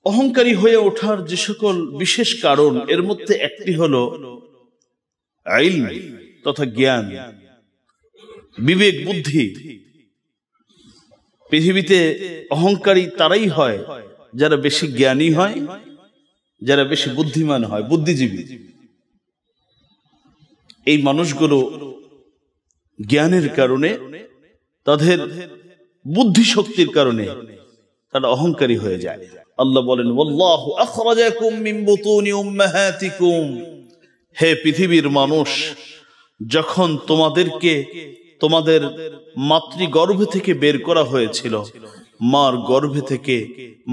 অহংকারী হয়ে ওঠার যে সকল বিশেষ কারণ এর মধ্যে একটি হলো ইলম তথা জ্ঞান, বিবেক, বুদ্ধি। পৃথিবীতে অহংকারী তারাই হয় যারা বেশি জ্ঞানী হয়, যারা বেশি বুদ্ধিমান হয়, বুদ্ধিজীবী। এই মানুষগুলো জ্ঞানের কারণে, তাদের বুদ্ধি শক্তির কারণে তারা অহংকারী হয়ে যায়। আল্লাহ বলেন, ওয়াল্লাহু আখরাজাকুম মিন বুতুনি উম্মাহাতিকুম, হে পৃথিবীর মানুষ, যখন তোমাদেরকে তোমাদের মাতৃগর্ভ থেকে বের করা হয়েছিল, মার গর্ভে থেকে,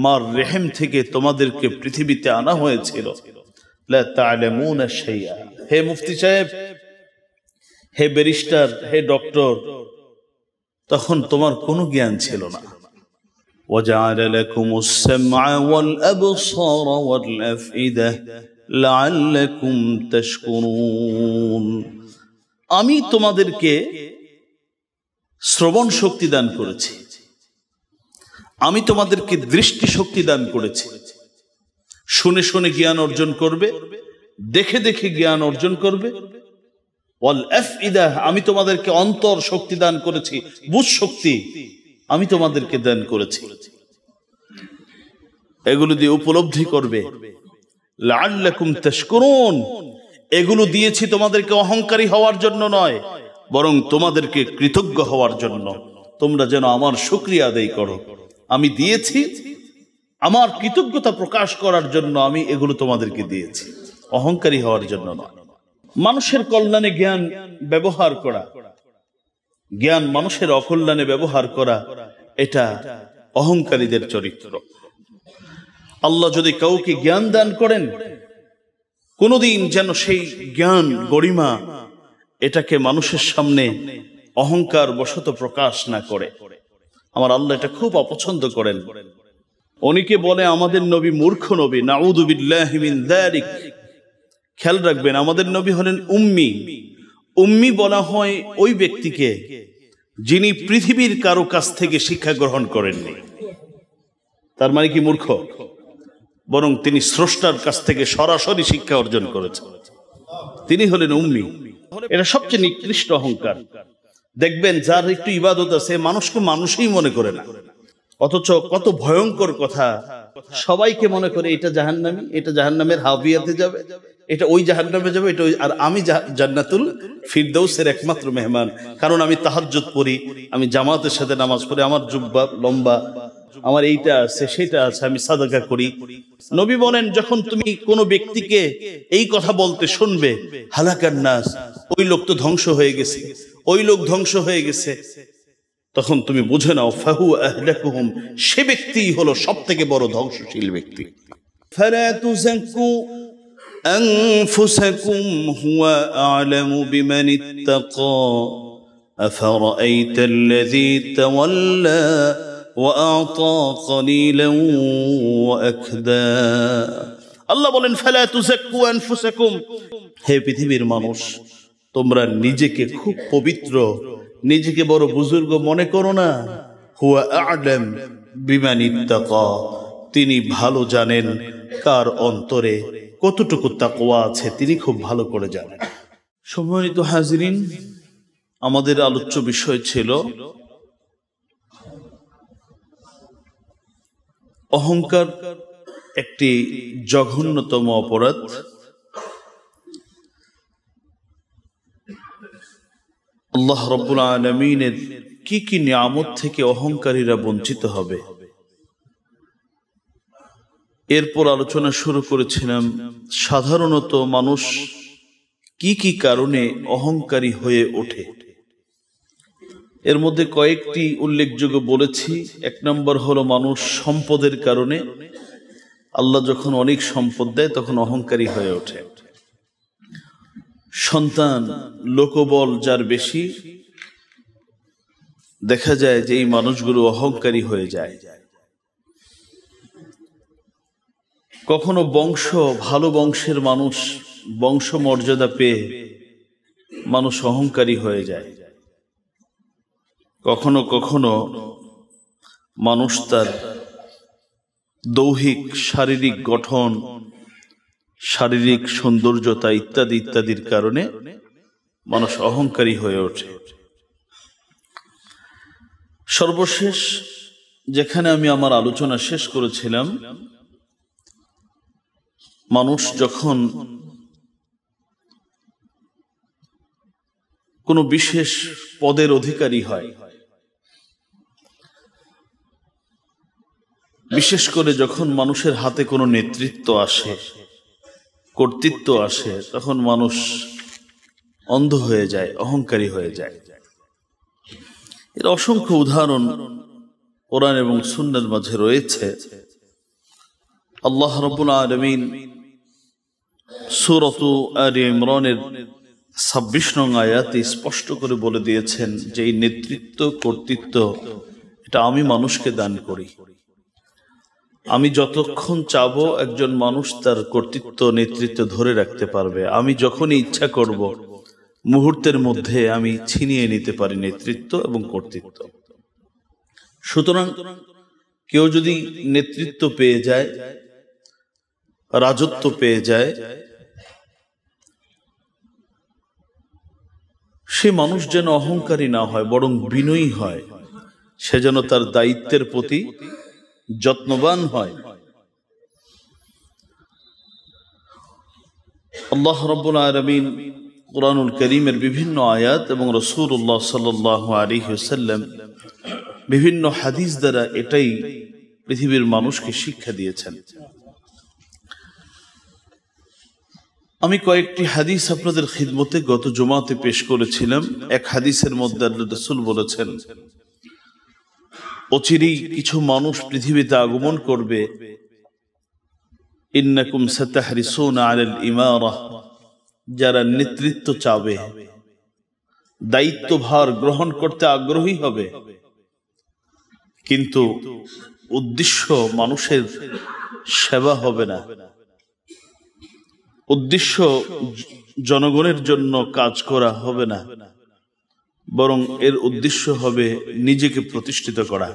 মার রেহেম থেকে তোমাদেরকে পৃথিবীতে আনা হয়েছিল, লা তা'লামুনা শাইআ। হে মুফতি সাহেব, হে ব্যারিস্টার, হে ডক্টর, তখন তোমার কোনো জ্ঞান ছিল না। وَجَعَلَ لَكُمُ السَّمْعَ وَالْأَبْصَارَ وَالْأَفْئِدَةَ لَعَلَّكُمْ تَشْكُرُونَ। আমি তোমাদেরকে শ্রবণ শক্তি দান করেছি, আমি তোমাদেরকে দৃষ্টি শক্তি দান করেছি, শুনে শুনে জ্ঞান অর্জন করবে, দেখে দেখে জ্ঞান অর্জন করবে। ওয়াল আফইদা, আমি তোমাদেরকে অন্তর শক্তি দান করেছি, বুঝ শক্তি আমি তোমাদেরকে দান করেছি, এগুলো দিয়ে উপলব্ধি করবে। লাআল্লাকুম তাশকুরুন, এগুলো দিয়েছি তোমাদেরকে অহংকারী হওয়ার জন্য নয়, বরং তোমাদেরকে কৃতজ্ঞ হওয়ার জন্য। তোমরা যেন আমার শুকরিয়া আদায় করো। আমি দিয়েছি আমার কৃতজ্ঞতা প্রকাশ করার জন্য, আমি এগুলো তোমাদেরকে দিয়েছি, অহংকারী হওয়ার জন্য নয়। মানুষের কল্যাণে জ্ঞান ব্যবহার করা, জ্ঞান মানুষের অকল্যাণে ব্যবহার করা, এটা অহংকারীদের চরিত্র। আল্লাহ যদি কাউকে জ্ঞান দান করেন, কোনদিন যেন সেই জ্ঞান, গরিমা, এটাকে মানুষের সামনে অহংকার বশত প্রকাশ না করে। আমার আল্লাহ এটা খুব অপছন্দ করেন। অনেকে বলে আমাদের নবী মূর্খ নবী, নাউযু বিল্লাহি মিন যালিক। খেয়াল রাখবেন, আমাদের নবী হলেন উম্মি। উম্মি বলা হয় ওই ব্যক্তিকে যিনি পৃথিবীর কারো কাছ থেকে শিক্ষা গ্রহণ করেননি। তার মানে কি মূর্খ? বরং তিনি স্রষ্টার কাছ থেকে সরাসরি শিক্ষা অর্জন করেছেন, তিনি হলেন উম্মি। এটা সবচেয়ে নিকৃষ্ট অহংকার। দেখবেন যার একটু ইবাদত আছে, মানুষকে মানুষই মনে করে না, অথচ কত ভয়ঙ্কর কথা, সবাইকে মনে করে এটা জাহান্নামী, এটা জাহান্নামের হাবিয়াতে যাবে, এটা ওই জাহান্নামে যাবে, এটা ওই, আর আমি জান্নাতুল ফিরদাউসের একমাত্র মেহমান, কারণ আমি তাহাজ্জুদ পড়ি, আমি জামাতের সাথে নামাজ পড়ি, আমার জুব্বা লম্বা, আমার এইটা আছে সেটা আছে, আমি সাদাকা করি। নবী বলেন, যখন তুমি কোনো ব্যক্তিকে এই কথা বলতে শুনবে, হালাকান নাস, ওই লোক তো ধ্বংস হয়ে গেছে, ওই লোক ধ্বংস হয়ে গেছে, তখন তুমি বুঝে নাও ফাহু আহলাকুহুম, সে ব্যক্তিই হলো সবথেকে বড় ধ্বংসশীল ব্যক্তি। ফালা তুযাক্কু আনফুসাকুম হুয়া আ'লামু বিমান ইত্তাকা আফারাআইতাল্লাযী তাওয়াল্লা ওয়া আ'তা ক্বালীলান ওয়া আকদা। আল্লাহ বলেন, ফালা তুযাক্কু আনফুসাকুম, হে পৃথিবীর মানুষ, তোমরা নিজেকে খুব পবিত্র, নিজেকে বড় বুজুর্গ মনে করো না। হুয়া আ'লাম বিমান ইত্তাকা, তিনি ভালো জানেন কার অন্তরে কতটুকু তাকওয়া আছে, তিনি খুব ভালো করে জানেন। সম্মানিত হাজিরিন, আমাদের আলোচ্য বিষয় ছিল অহংকার একটি জঘন্যতম অপরাধ। আল্লাহ রাব্বুল আলামিনের কি কি নিয়ামত থেকে অহংকারীরা বঞ্চিত হবে। এরপর আলোচনা শুরু করেছিলাম সাধারণত মানুষ কি কি কারণে অহংকারী হয়ে ওঠে। এর মধ্যে কয়েকটি উল্লেখযোগ্য বলেছি। এক নম্বর হলো মানুষ সম্পদের কারণে। আল্লাহ যখন অনেক সম্পদ দেয় তখন অহংকারী হয়ে ওঠে। সন্তান, লোকবল যার বেশি, দেখা যায় যে এই মানুষগুলো অহংকারী হয়ে যায়। কখনো বংশ, ভালো বংশের মানুষ, বংশ মর্যাদা পেয়ে মানুষ অহংকারী হয়ে যায়। কখনো কখনো মানুষ তার দৈহিক শারীরিক গঠন, শারীরিক সৌন্দর্যতা ইত্যাদি ইত্যাদির কারণে মানুষ অহংকারী হয়ে ওঠে। সর্বশেষ যেখানে আমি আমার আলোচনা শেষ করেছিলাম, মানুষ যখন কোনো বিশেষ পদের অধিকারী হয়, বিশেষ করে যখন মানুষের হাতে কোনো নেতৃত্ব আসে, কর্তৃত্ব আসে, তখন মানুষ অন্ধ হয়ে যায়, অহংকারী হয়ে যায়। এর অসংখ্য উদাহরণ কোরআন এবং সুন্নাহর মাঝে রয়েছে। আল্লাহ রাব্বুল আলামিন সূরা আলে ইমরানের 26 নং আয়াতে স্পষ্ট করে বলে দিয়েছেন যে এই নেতৃত্ব কর্তৃত্ব এটা আমি মানুষকে দান করি। আমি যতক্ষণ চাবো একজন মানুষ তার কর্তৃত্ব নেতৃত্ব ধরে রাখতে পারবে। আমি যখনই ইচ্ছা করব মুহূর্তের মধ্যে আমি ছিনিয়ে নিতে পারি নেতৃত্ব এবং কর্তৃত্ব। সুতরাং কেউ যদি নেতৃত্ব পেয়ে যায়, রাজত্ব পেয়ে যায়, সে মানুষ যেন অহংকারী না হয়, বরং বিনয়ী হয়। সে যেন তার দায়িত্বের প্রতি যত্নবান হয়। আল্লাহ রাব্বুল আলামিন কুরআনুল কারীমের বিভিন্ন আয়াত এবং রাসূলুল্লাহ সাল্লাল্লাহু আলাইহি ওয়াসাল্লাম বিভিন্ন হাদিস দ্বারা এটাই পৃথিবীর মানুষকে শিক্ষা দিয়েছেন। আমি কয়েকটি হাদিস আপনাদের খিদমতে গত জুমাতে পেশ করেছিলাম। এক হাদিসের মধ্যে আল্লাহ রাসূল বলেছেন, অচিরেই কিছু মানুষ পৃথিবীতে আগমন করবে, ইন্নাকুম সাতাহরিসুনা আলাল ইমারা, যারা নেতৃত্ব চাবে, দায়িত্বভার গ্রহণ করতে আগ্রহী হবে, কিন্তু উদ্দেশ্য মানুষের সেবা হবে না, উদ্দেশ্য জনগণের জন্য কাজ করা হবে না, বরং এর উদ্দেশ্য হবে নিজেকে প্রতিষ্ঠিত করা।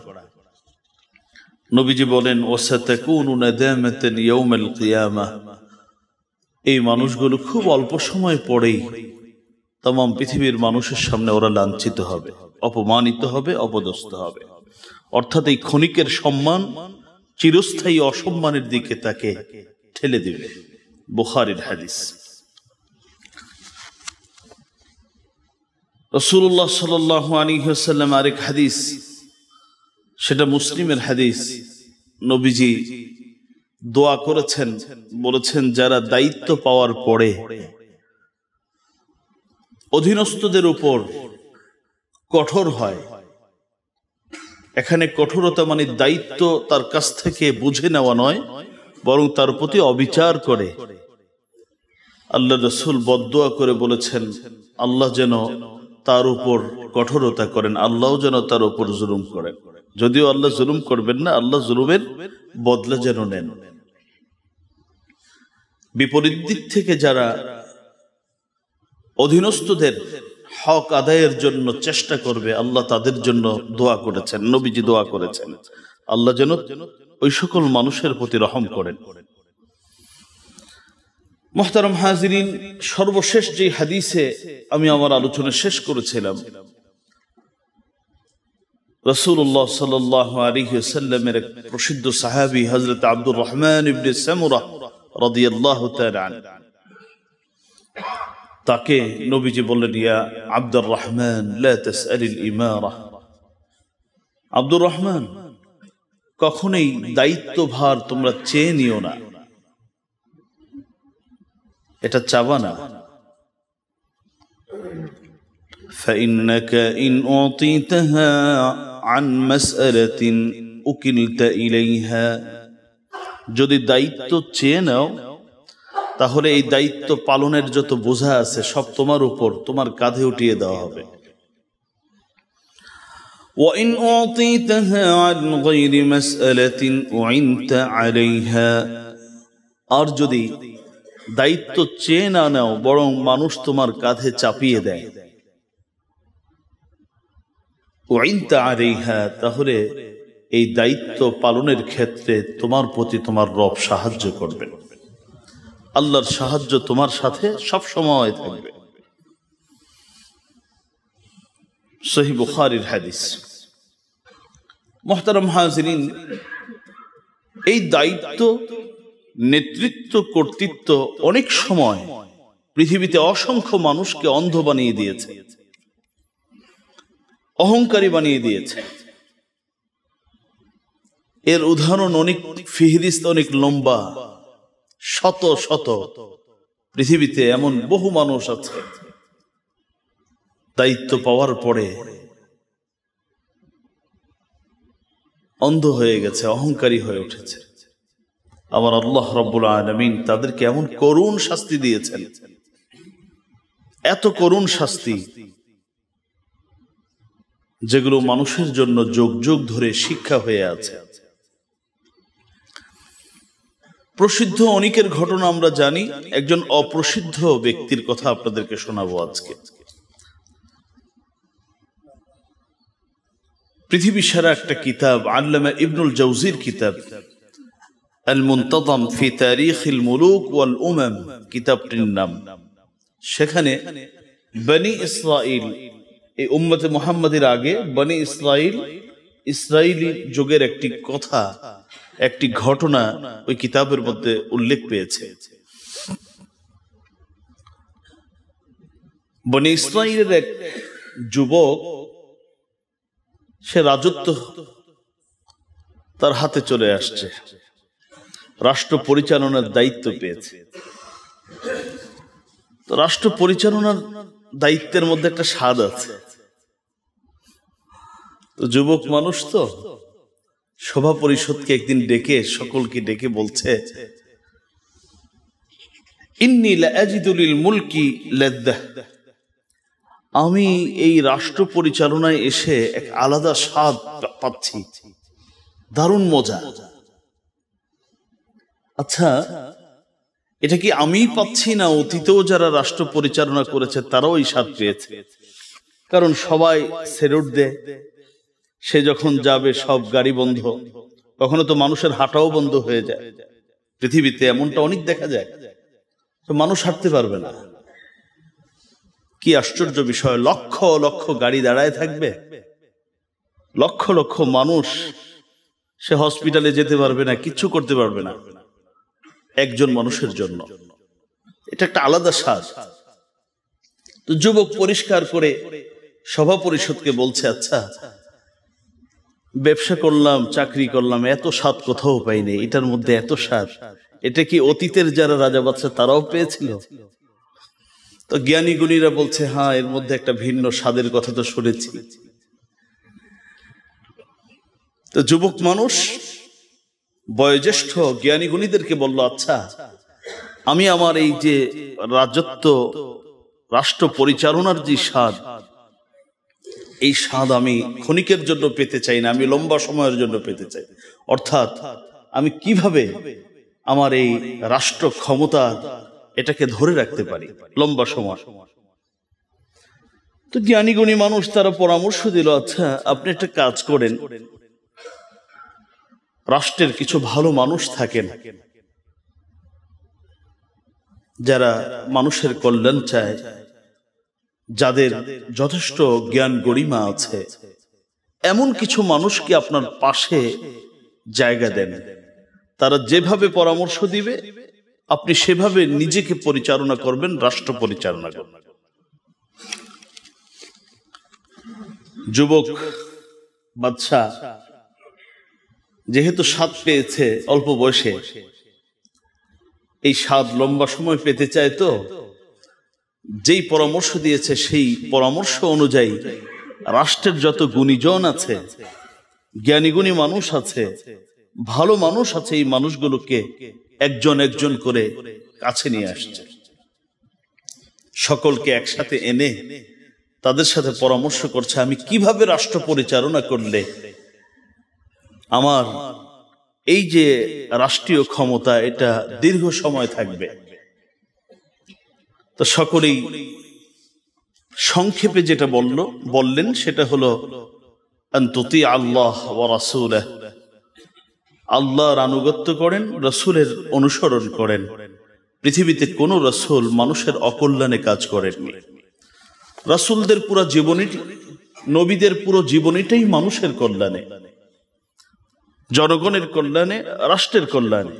নবীজি বলেন, ওয়াসাতাকুনু নাদামাতান ইয়াউমাল কিয়ামাহ, এই মানুষগুলো খুব অল্প সময় পরেই तमाम পৃথিবীর মানুষের সামনে ওরা লাঞ্ছিত হবে, অপমানিত হবে, অপদস্থ হবে। অর্থাৎ এই ক্ষণিকের সম্মান চিরস্থায়ী অসম্মানের দিকে তাকে ঠেলে দিবে। বুখারীর হাদিস। রাসূলুল্লাহ সাল্লাল্লাহু আলাইহি ওয়াসাল্লাম আরেক হাদিস, সেটা মুসলিমের হাদিস, নবীজি দোয়া করেছেন, বলেছেন যারা দায়িত্ব পাওয়ার পরে অধীনস্থদের উপর কঠোর হয়, এখানে কঠোরতা মানে দায়িত্ব তার কাছ থেকে বুঝে নেওয়া নয়, বরং তার প্রতি অবিচার করে, আল্লাহ রাসূল বদদোয়া করে বলেছেন আল্লাহ যেন তার উপর কঠোরতা করেন, আল্লাহ যেন তার উপর জুলুম করেন। যদিও আল্লাহ জুলুম করবেন না, আল্লাহ জুলুমের বদলা যেন নেন। বিপরীত দিক থেকে যারা অধীনস্থদের হক আদায়ের জন্য চেষ্টা করবে, আল্লাহ তাদের জন্য দোয়া করেছেন, নবীজি দোয়া করেছেন আল্লাহ যেন ওই সকল মানুষের প্রতি রহম করেন। মুহতারাম হাজিরিন, সর্বশেষ যে হাদিসে আমি আমার আলোচনা শেষ করেছিলাম, রাসূলুল্লাহ সাল্লাল্লাহু আলাইহি ওয়াসাল্লামের এক প্রসিদ্ধ সাহাবী হযরত আব্দুর রহমান ইবনে সামুরা রাদিয়াল্লাহু তাআলা আনহু, তাকে নবীজি বললেন, ইয়া আব্দুর রহমান লা তাসআলিল ইমারা, আব্দুর রহমান কখনোই দায়িত্বভার তোমরা চেয়ে নিও না, এটা চাবা না। فإنك إن أعطيتها عن مسألة أكلت إليها, যদি দায়িত্ব চেয়ে নাও তাহলে এই দায়িত্ব পালনের যত বোঝা আছে সব তোমার উপর, তোমার কাঁধে উঠিয়ে দেওয়া হবে। وإن أعطيتها عن غير مسألة أعنت عليها, আর যদি দায়িত্ব চেয়ে না নাও বরং মানুষ তোমার কাঁধে চাপিয়ে দেয়, উইনতা আলাইহা, তাহলে এই দায়িত্ব পালনের ক্ষেত্রে তোমার প্রতি তোমার রব সাহায্য করবেন। আল্লাহর সাহায্য তোমার সাথে সব সময় থাকবে। সহিহ বুখারীর হাদিস। মুহতারাম হাজিরিন, এই দায়িত্ব, নেতৃত্ব, কর্তৃত্ব অনেক সময় পৃথিবীতে অসংখ্য মানুষকে অন্ধ বানিয়ে দিয়েছে, অহংকারী বানিয়ে দিয়েছে। এর উদাহরণ অনেক, ফিহরিস্ত অনেক লম্বা, শত শত পৃথিবীতে এমন বহু মানুষ আছে দায়িত্ব পাওয়ার পরে অন্ধ হয়ে গেছে, অহংকারী হয়ে উঠেছে। আবার আল্লাহ রাব্বুল আলামিন তাদেরকে এমন করুণ শাস্তি দিয়েছেন, এত করুণ শাস্তি, যেগুলো মানুষের জন্য যুগ যুগ ধরে শিক্ষা হয়ে আছে। প্রসিদ্ধ অনেকের ঘটনা আমরা জানি, একজন অপ্রসিদ্ধ ব্যক্তির কথা আপনাদেরকে শোনাবো আজকে। পৃথিবী সারা একটা কিতাব, আল্লামা ইবনুল জাওজির কিতাব আল মুনতাযাম ফি তারিখিল মুলুক ওয়াল উমাম, কিতাবটির নাম। সেখানে বনি ইসরাইল, এই উম্মতে মুহাম্মাদের আগে বনি ইসরাইল, ইসরাইলি যুগের একটি কথা, একটি ঘটনা ওই কিতাবের মধ্যে উল্লেখ পেয়েছে। বনি ইসরাইলের এক যুবক, সে রাজত্ব তার হাতে চলে আসছে, রাষ্ট্র পরিচালনার দায়িত্ব পেয়েছে। তো রাষ্ট্র পরিচালনার দায়িত্বের মধ্যে একটা স্বাদ আছে। তো যুবক মানুষ, তো সভা পরিষদকে একদিন ডেকে, সকলকে ডেকে বলছে, ইন্নী লা আজিদু লিল মুলকি লাযযাহ, আমি এই রাষ্ট্র পরিচালনায় এসে এক আলাদা স্বাদ পাচ্ছি, দারুণ মজা। আচ্ছা, এটা কি আমি পাচ্ছি না অতীতেও যারা রাষ্ট্র পরিচালনা করেছে তারাও এই স্বাদ পেয়েছে? কারণ সবাই সেলুট দেয়, সে যখন যাবে সব গাড়ি বন্ধ, কখনো তো মানুষের হাঁটাও বন্ধ হয়ে যায়। পৃথিবীতে এমনটা অনেক দেখা যায়, তো মানুষ হাঁটতে পারবে না। কি আশ্চর্য বিষয়, লক্ষ লক্ষ গাড়ি দাঁড়ায় থাকবে, লক্ষ লক্ষ মানুষ, সে হসপিটালে যেতে পারবে না, কিচ্ছু করতে পারবে না একজন মানুষের জন্য। এটা একটা আলাদা স্বাদ। তো যুবক পরিষ্কার করে সভা পরিষদকে বলছে, আচ্ছা, ব্যবসা করলাম, চাকরি করলাম, এত স্বাদ কোথাও পাইনি, এটার মধ্যে এত স্বাদ, এটা কি অতীতের যারা রাজা বাদশা তারাও পেয়েছিল? তো জ্ঞানী গুণীরা বলছে, হ্যাঁ, এর মধ্যে একটা ভিন্ন স্বাদের কথা তো শুনেছি। তো যুবক মানুষ বয়োজ্যেষ্ঠ জ্ঞানী গুণীদেরকে বলল, আচ্ছা, আমি আমার এই যে রাজত্ব, রাষ্ট্র পরিচালনার যে স্বাদ, এই স্বাদ আমি ক্ষণিকের জন্য পেতে চাই না, আমি লম্বা সময়ের জন্য পেতে চাই। অর্থাৎ আমি কিভাবে আমার এই রাষ্ট্র ক্ষমতা এটাকে ধরে রাখতে পারি লম্বা সময়। তো জ্ঞানী গুণী মানুষ তারা পরামর্শ দিল, আচ্ছা, আপনি একটা কাজ করেন, রাষ্ট্রের কিছু ভালো মানুষ থাকেন যারা মানুষের কল্যাণ চায়, যাদের যথেষ্ট জ্ঞান গরিমা আছে, এমন কিছু মানুষকে আপনার পাশে জায়গা দেন। তারা যেভাবে পরামর্শ দিবে আপনি সেভাবে নিজেকে পরিচালনা করবেন, রাষ্ট্র পরিচালনা করবেন। যুবক বাদশাহ যেহেতু স্বাদ পেয়েছে অল্প বয়সে, এই স্বাদ লম্বা সময় পেতে চায়, তো যেই পরামর্শ দিয়েছে সেই পরামর্শ অনুযায়ী রাষ্ট্রের যত গুণীজন আছে, জ্ঞানী গুণী মানুষ আছে, ভালো মানুষ আছে, এই মানুষগুলোকে একজন একজন করে কাছে নিয়ে আসছে। সকলকে একসাথে এনে তাদের সাথে পরামর্শ করছে, আমি কিভাবে রাষ্ট্র পরিচালনা করলে আমার এই যে রাষ্ট্রীয় ক্ষমতা এটা দীর্ঘ সময় থাকবে। তো সকলেই সংক্ষেপে যেটা বললেন সেটা হলো আন তুতি আল্লাহ ওয়া রাসূলাহু আল্লাহর আনুগত্য করেন, রাসূলের অনুসরণ করেন। পৃথিবীতে কোন রাসূল মানুষের অকল্যাণে কাজ করেননি। রাসূলদের পুরো জীবনী, নবীদের পুরো জীবনীটাই মানুষের কল্যাণে, জনগণের কল্যাণে, রাষ্ট্রের কল্যাণে।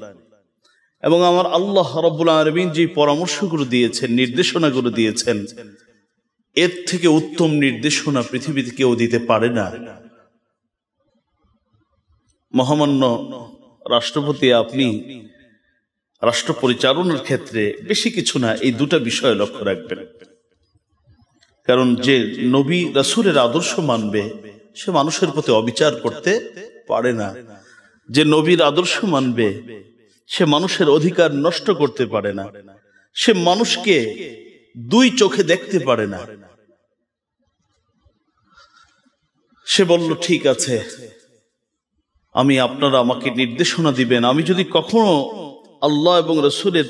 এবং আমার আল্লাহ রাব্বুল আলামিন যে পরামর্শগুলো দিয়েছেন, নির্দেশনাগুলো দিয়েছেন, এর থেকে উত্তম নির্দেশনা পৃথিবীতে কেউ দিতে পারে না। মহামান্য রাষ্ট্রপতি, আপনি রাষ্ট্র পরিচালনার ক্ষেত্রে বেশি কিছু না, এই দুটা বিষয় লক্ষ্য রাখবেন। কারণ যে নবী রাসূলের আদর্শ মানবে সে মানুষের প্রতি অবিচার করতে পারে না। যে নবীর আদর্শ মানবে সে মানুষের অধিকার নষ্ট করতে পারে না। সে মানুষকে দুই চোখে দেখতে পারে না। সে বলল, ঠিক আছে, আপনারা আমাকে নির্দেশনা দিবেন, আমি যদি কখনো আল্লাহ এবং রাসূলের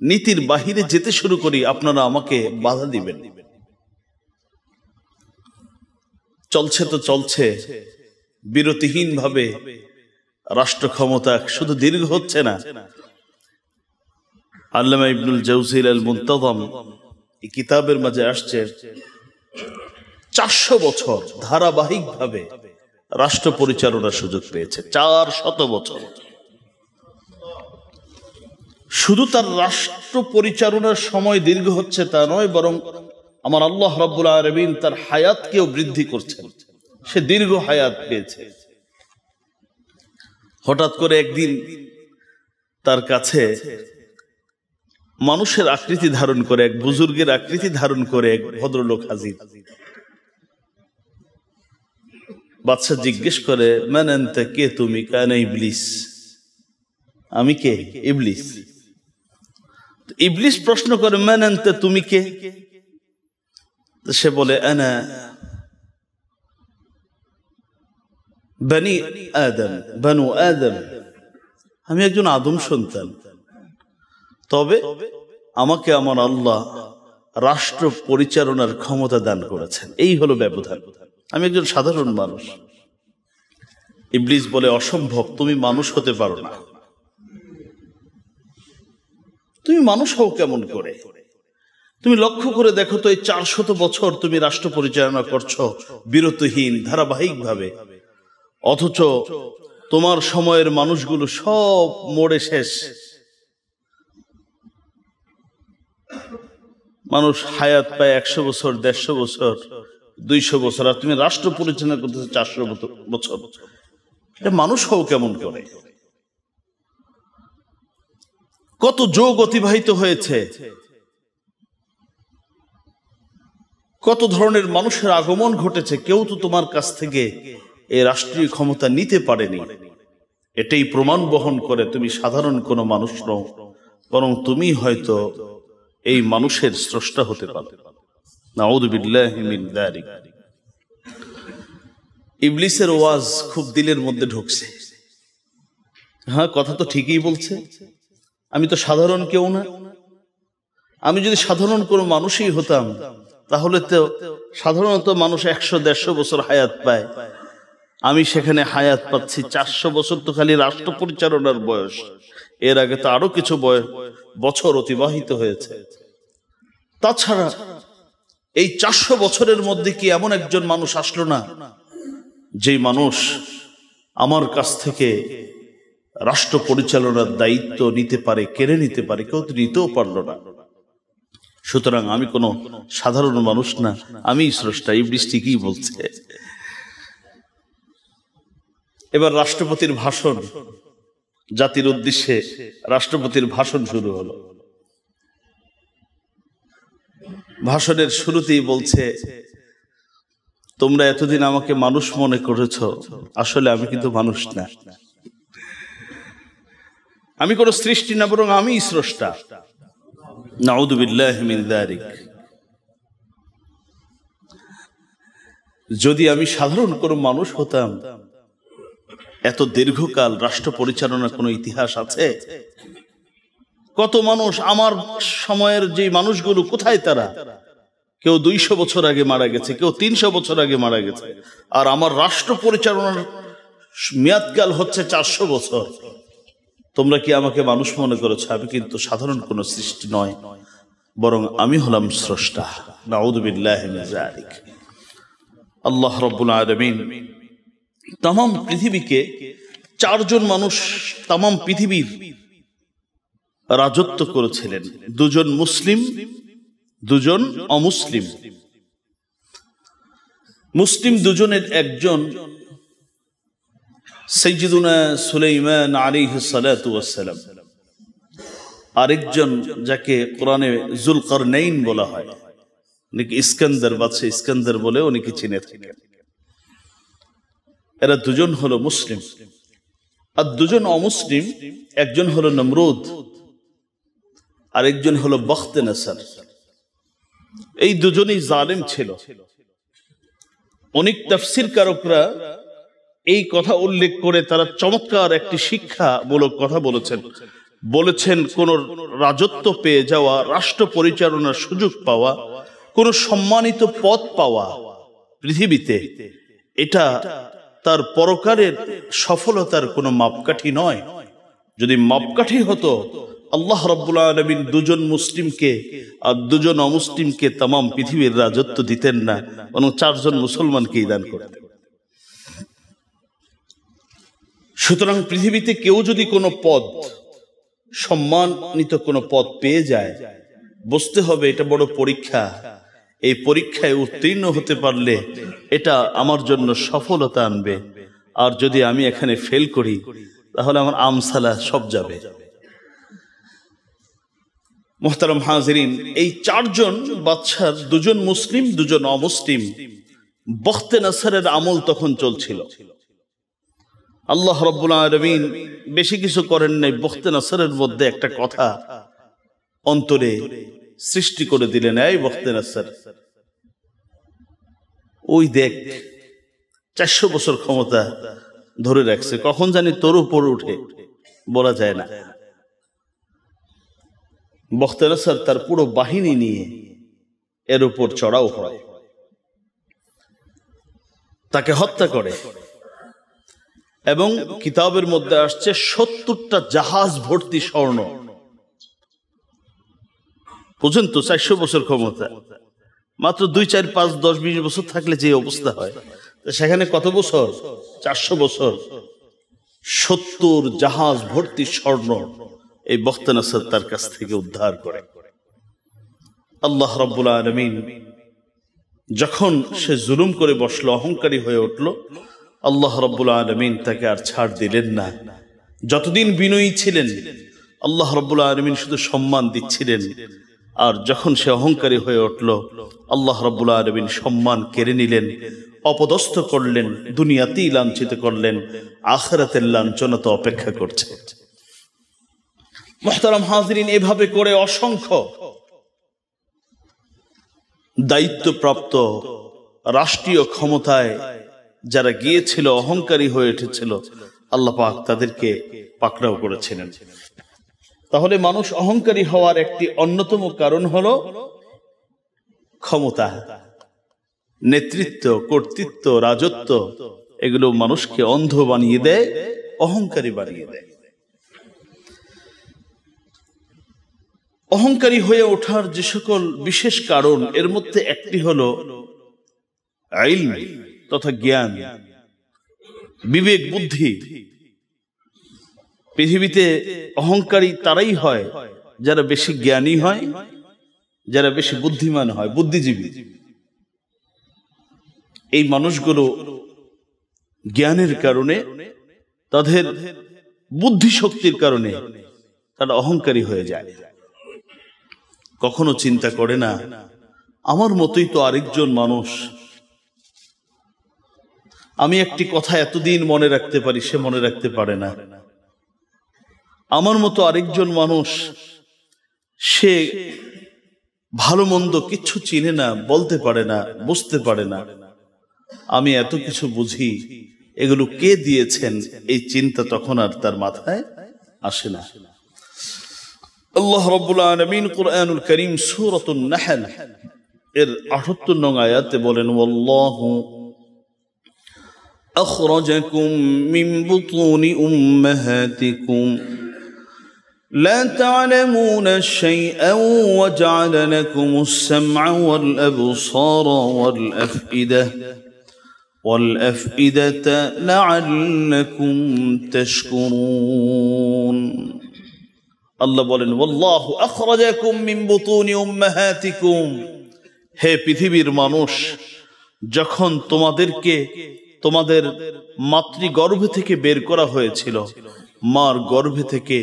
নীতির বাহিরে যেতে শুরু করি আপনারা আমাকে বাধা দিবেন। চলছে তো চলছে, বিরতিহীন ভাবে রাষ্ট্র ক্ষমতা শুধু দীর্ঘ হচ্ছে না। আল্লামা ইবনুল জাওযী আল মুনতাযম এই কিতাবের মাঝে আসছে 400 বছর ধারাবাহিক ভাবে রাষ্ট্র পরিচালনার সুযোগ পেয়েছে। 400 বছর। শুধু তার রাষ্ট্র পরিচালনার সময় দীর্ঘ হচ্ছে তা নয়, বরং আমার আল্লাহ রাব্বুল আলামিন তার হায়াতকেও বৃদ্ধি করছেন। সে দীর্ঘ হায়াত পেয়েছে। হঠাৎ করে একদিন তার কাছে মানুষের আকৃতি ধারণ করে, এক বুজুর্গের আকৃতি ধারণ করে এক ভদ্রলোক হাজির। বাদশা জিজ্ঞেস করে, মান আনতা, কে তুমি? কানা ইবলিস, আমি কে? ইবলিস। ইবলিস প্রশ্ন করে, মান আনতা, তুমি কে? সে বলে, আনা বনি আদম, বনু আদম, আমি একজন আদম সন্তান। তবে আমাকে আমার আল্লাহ রাষ্ট্র পরিচালনার ক্ষমতা দান করেছেন। এই হলো ব্যবধান, আমি একজন সাধারণ মানুষ। ইবলিস বলে, অসম্ভব, তুমি মানুষ হতে পারো না। তুমি মানুষ হও কেমন করে? তুমি লক্ষ্য করে দেখো তো, এই 400 বছর তুমি রাষ্ট্র পরিচালনা করছো বিরতিহীন, ধারাবাহিক ভাবে, অথচ তোমার সময়ের মানুষগুলো সব মরে শেষ। মানুষ হায়াত পায় 100 বছর, 150 বছর, 200 বছর, আর তুমি রাষ্ট্র পরিচালনা করতেছো 400 বছর। এটা মানুষ হও কেমন করে? কত যুগ অতিবাহিত হয়েছে, কত ধরনের মানুষের আগমন ঘটেছে, কেউ তো তোমার কাছ থেকে এই রাষ্ট্রীয় ক্ষমতা নিতে পারেনি। এটাই প্রমাণ বহন করে তুমি সাধারণ কোনো মানুষ নও, বরং তুমি হয়তো এই মানুষের স্রষ্টা হতে পারো। নাউযু বিল্লাহি মিন যালিক। ইবলিসের ওয়াজ খুব দিলের মধ্যে ঢুকছে। হ্যাঁ, কথা তো ঠিকই বলছে, আমি তো সাধারণ কেউ না। আমি যদি সাধারণ কোনো মানুষই হতাম তাহলে তো সাধারণত মানুষ 100-150 বছর হায়াত পায়, আমি সেখানে হায়াত পাচ্ছি 400 বছর। তো খালি রাষ্ট্র পরিচালনার বয়স, এর আগে তো আরো কিছু বছর অতিবাহিত হয়েছে। তাছাড়া এই 400 বছরের মধ্যে কি এমন একজন মানুষ আসলো না যেই মানুষ আমার কাছ থেকে রাষ্ট্র পরিচালনার দায়িত্ব নিতে পারে, কেড়ে নিতে পারে? কেউ তো নিতেও পারলো না। সুতরাং আমি কোনো সাধারণ মানুষ না, আমি স্রষ্টা। ইবলিস ঠিকই বলছে। এবার রাষ্ট্রপতির ভাষণ, জাতির উদ্দেশ্যে রাষ্ট্রপতির ভাষণ শুরু হলো। ভাষণের শুরুতেই বলছে, তোমরা এতদিন আমাকে মানুষ মনে করেছো, আসলে আমি কিন্তু মানুষ না, আমি কোন সৃষ্টি না, বরং আমি স্রষ্টা। নাউযু বিল্লাহি মিন যালিক। যদি আমি সাধারণ কোনো মানুষ হতাম, এত দীর্ঘকাল রাষ্ট্র পরিচালনার কোনো ইতিহাস আছে? কত মানুষ আমার সময়ের যে মানুষগুলো কোথায় তারা? কেউ 200 বছর আগে মারা গেছে, কেউ 300 বছর আগে মারা গেছে, আর আমার রাষ্ট্র পরিচালনার মেয়াদকাল হচ্ছে 400 বছর। তোমরা কি আমাকে মানুষ মনে করেছো? আমি কিন্তু সাধারণ কোনো সৃষ্টি নয়, বরং আমি হলাম স্রষ্টা। নাউযু বিল্লাহি মিন যালিক। আল্লাহ রাব্বুল আলামিন তামাম পৃথিবীকে 4 জন মানুষ তামাম পৃথিবীর রাজত্ব করেছিলেন। 2 জন মুসলিম, 2 জন অমুসলিম। মুসলিম 2 জনের একজন সাইয়্যিদুনা সুলাইমান আলাইহিস সালাতু ওয়াস সালাম, আরেকজন যাকে কোরআনে যুলকারনাইন বলা হয়, অনেকে ইস্কান্দার, বাদশা ইস্কান্দার বলে অনেকে চিনে থাকেন। এরা 2 জন হলো মুসলিম। আর 2 জন অমুসলিম, একজন হলো নমরুদ, আরেকজন হলো বখত-ই-নসর। এই 2 জনই জালেম ছিল। অনেক তাফসীর কারকরা এই কথা উল্লেখ করে তারা চমৎকার একটি শিক্ষামূলক কথা বলেছেন কোন রাজত্ব পেয়ে যাওয়া, রাষ্ট্র পরিচালনার সুযোগ পাওয়া, কোন সম্মানিত পদ পাওয়া পৃথিবীতে, এটা তার পরকালের সফলতার কোনো মাপকাঠি নয়। যদি মাপকাঠি হতো, আল্লাহ রাব্বুল আলামিন 2 জন মুসলিমকে আর 2 জন অমুসলিমকে তামাম পৃথিবীর রাজত্ব দিতেন না, বরং 4 জন মুসলমানকেই দান করতেন। সুতরাং পৃথিবীতে কেউ যদি কোনো পদ, সম্মানিত কোনো পদ পেয়ে যায়, বুঝতে হবে এটা বড় পরীক্ষা। এই পরীক্ষায় উত্তীর্ণ হতে পারলে এটা আমার জন্য সফলতা আনবে, আর যদি আমি এখানে ফেল করি তাহলে আমার আমসালা সব যাবে। মুহতারাম হাজিরিন, এই 4 জন বাদশার 2 জন মুসলিম, 2 জন অমুসলিম। বখত-ই-নসরের আমল তখন চলছিল। আল্লাহ রাব্বুল আলামিন বেশি কিছু করেন নাই, বখত-ই-নসরের মধ্যে একটা কথা অন্তরে সৃষ্টি করে দিলেন। এই বখত-ই-নসর, ওই দেখ 400 বছর ক্ষমতা ধরে রাখছে, কখন জানি তোর উপর উঠে বলা যায় না। বখত-ই-নসর তার পুরো বাহিনী নিয়ে এর উপর চড়াও হয়, তাকে হত্যা করে, এবং কিতাবের মধ্যে আসছে 70টা জাহাজ ভর্তি স্বর্ণ। বুঝেন তো, 400 বছর ক্ষমতা, মাত্র 2, 4, 5, 10, 20 বছর থাকলে যে অবস্থা হয়, সেখানে কত বছর? 400 বছর। 70 জাহাজ ভর্তি স্বর্ণ এই বখত-ই-নসর তার কাছ থেকে উদ্ধার করে। আল্লাহ রাব্বুল আলামিন যখন সে জুলুম করে বসলো, অহংকারী হয়ে উঠলো, আল্লাহ রাব্বুল আলামিন তাকে আর ছাড় দিলেন না। যতদিন বিনয়ী ছিলেন, আল্লাহ রাব্বুল আলামিন শুধু সম্মান দিচ্ছিলেন, আর যখন সে অহংকারী হয়ে উঠল, আল্লাহ রাব্বুল আলামিন সম্মান কেড়ে নিলেন, অপদস্থ করলেন, দুনিয়াতেই লাঞ্ছিত করলেন, আখিরাতের লাঞ্ছনা তো অপেক্ষা করছে। মুহতারাম হাজিরিন, এভাবে করে অসংখ্য দায়িত্বপ্রাপ্ত রাষ্ট্রীয় ক্ষমতায় যারা গিয়েছিল, অহংকারী হয়ে উঠেছিল, আল্লাহ পাক তাদেরকে পাকড়াও করেছিলেন। তাহলে মানুষ অহংকারী হওয়ার একটি অন্যতম কারণ হলো ক্ষমতা, নেতৃত্ব, কর্তৃত্ব, রাজত্ব। এগুলো মানুষকে অন্ধ বানিয়ে দেয়, অহংকারী বানিয়ে দেয়। অহংকারী হয়ে ওঠার যে সকল বিশেষ কারণ, এর মধ্যে একটি হলো ইলম তথা জ্ঞান, বিবেক, বুদ্ধি। পৃথিবীতে অহংকারী তারাই হয় যারা বেশি জ্ঞানী হয়, যারা বেশি বুদ্ধিমান হয়, বুদ্ধিজীবী। এই মানুষগুলো জ্ঞানের কারণে, তাদের বুদ্ধি শক্তির কারণে তারা অহংকারী হয়ে যায়। কখনো চিন্তা করে না আমার মতোই তো আরেকজন মানুষ, আমি একটি কথা এতদিন মনে রাখতে পারি, সে মনে রাখতে পারে না। আমার মতো আরেকজন মানুষ, সে ভালো মন্দ কিচ্ছু চিনে না, বলতে পারে না, বুঝতে পারে না। আমি এত কিছু বুঝি, এগুলো কে দিয়েছেন, এই চিন্তা তখন আর তার মাথায় আসে না। আল্লাহ রাব্বুল আলামিন কুরআনুল কারীম সূরাতুন নাহল এর ৭৮ নং আয়াতে বলেন, ওয়াল্লাহু أخرجكم من بطون أمهاتكم لا تعلمون شيئا وجعل لكم السمع والأبصار والأفئدة لعلكم تشكرون আল্লাহ বলেন ওয়াল্লাহু আখরাজাকুম মিন বুতুনি উম্মাহাতিকুম, হে পৃথিবীর মানুষ, যখন তোমাদেরকে তোমাদের মাতৃগর্ভ থেকে বের করা হয়েছিল, মার গর্ভে থেকে,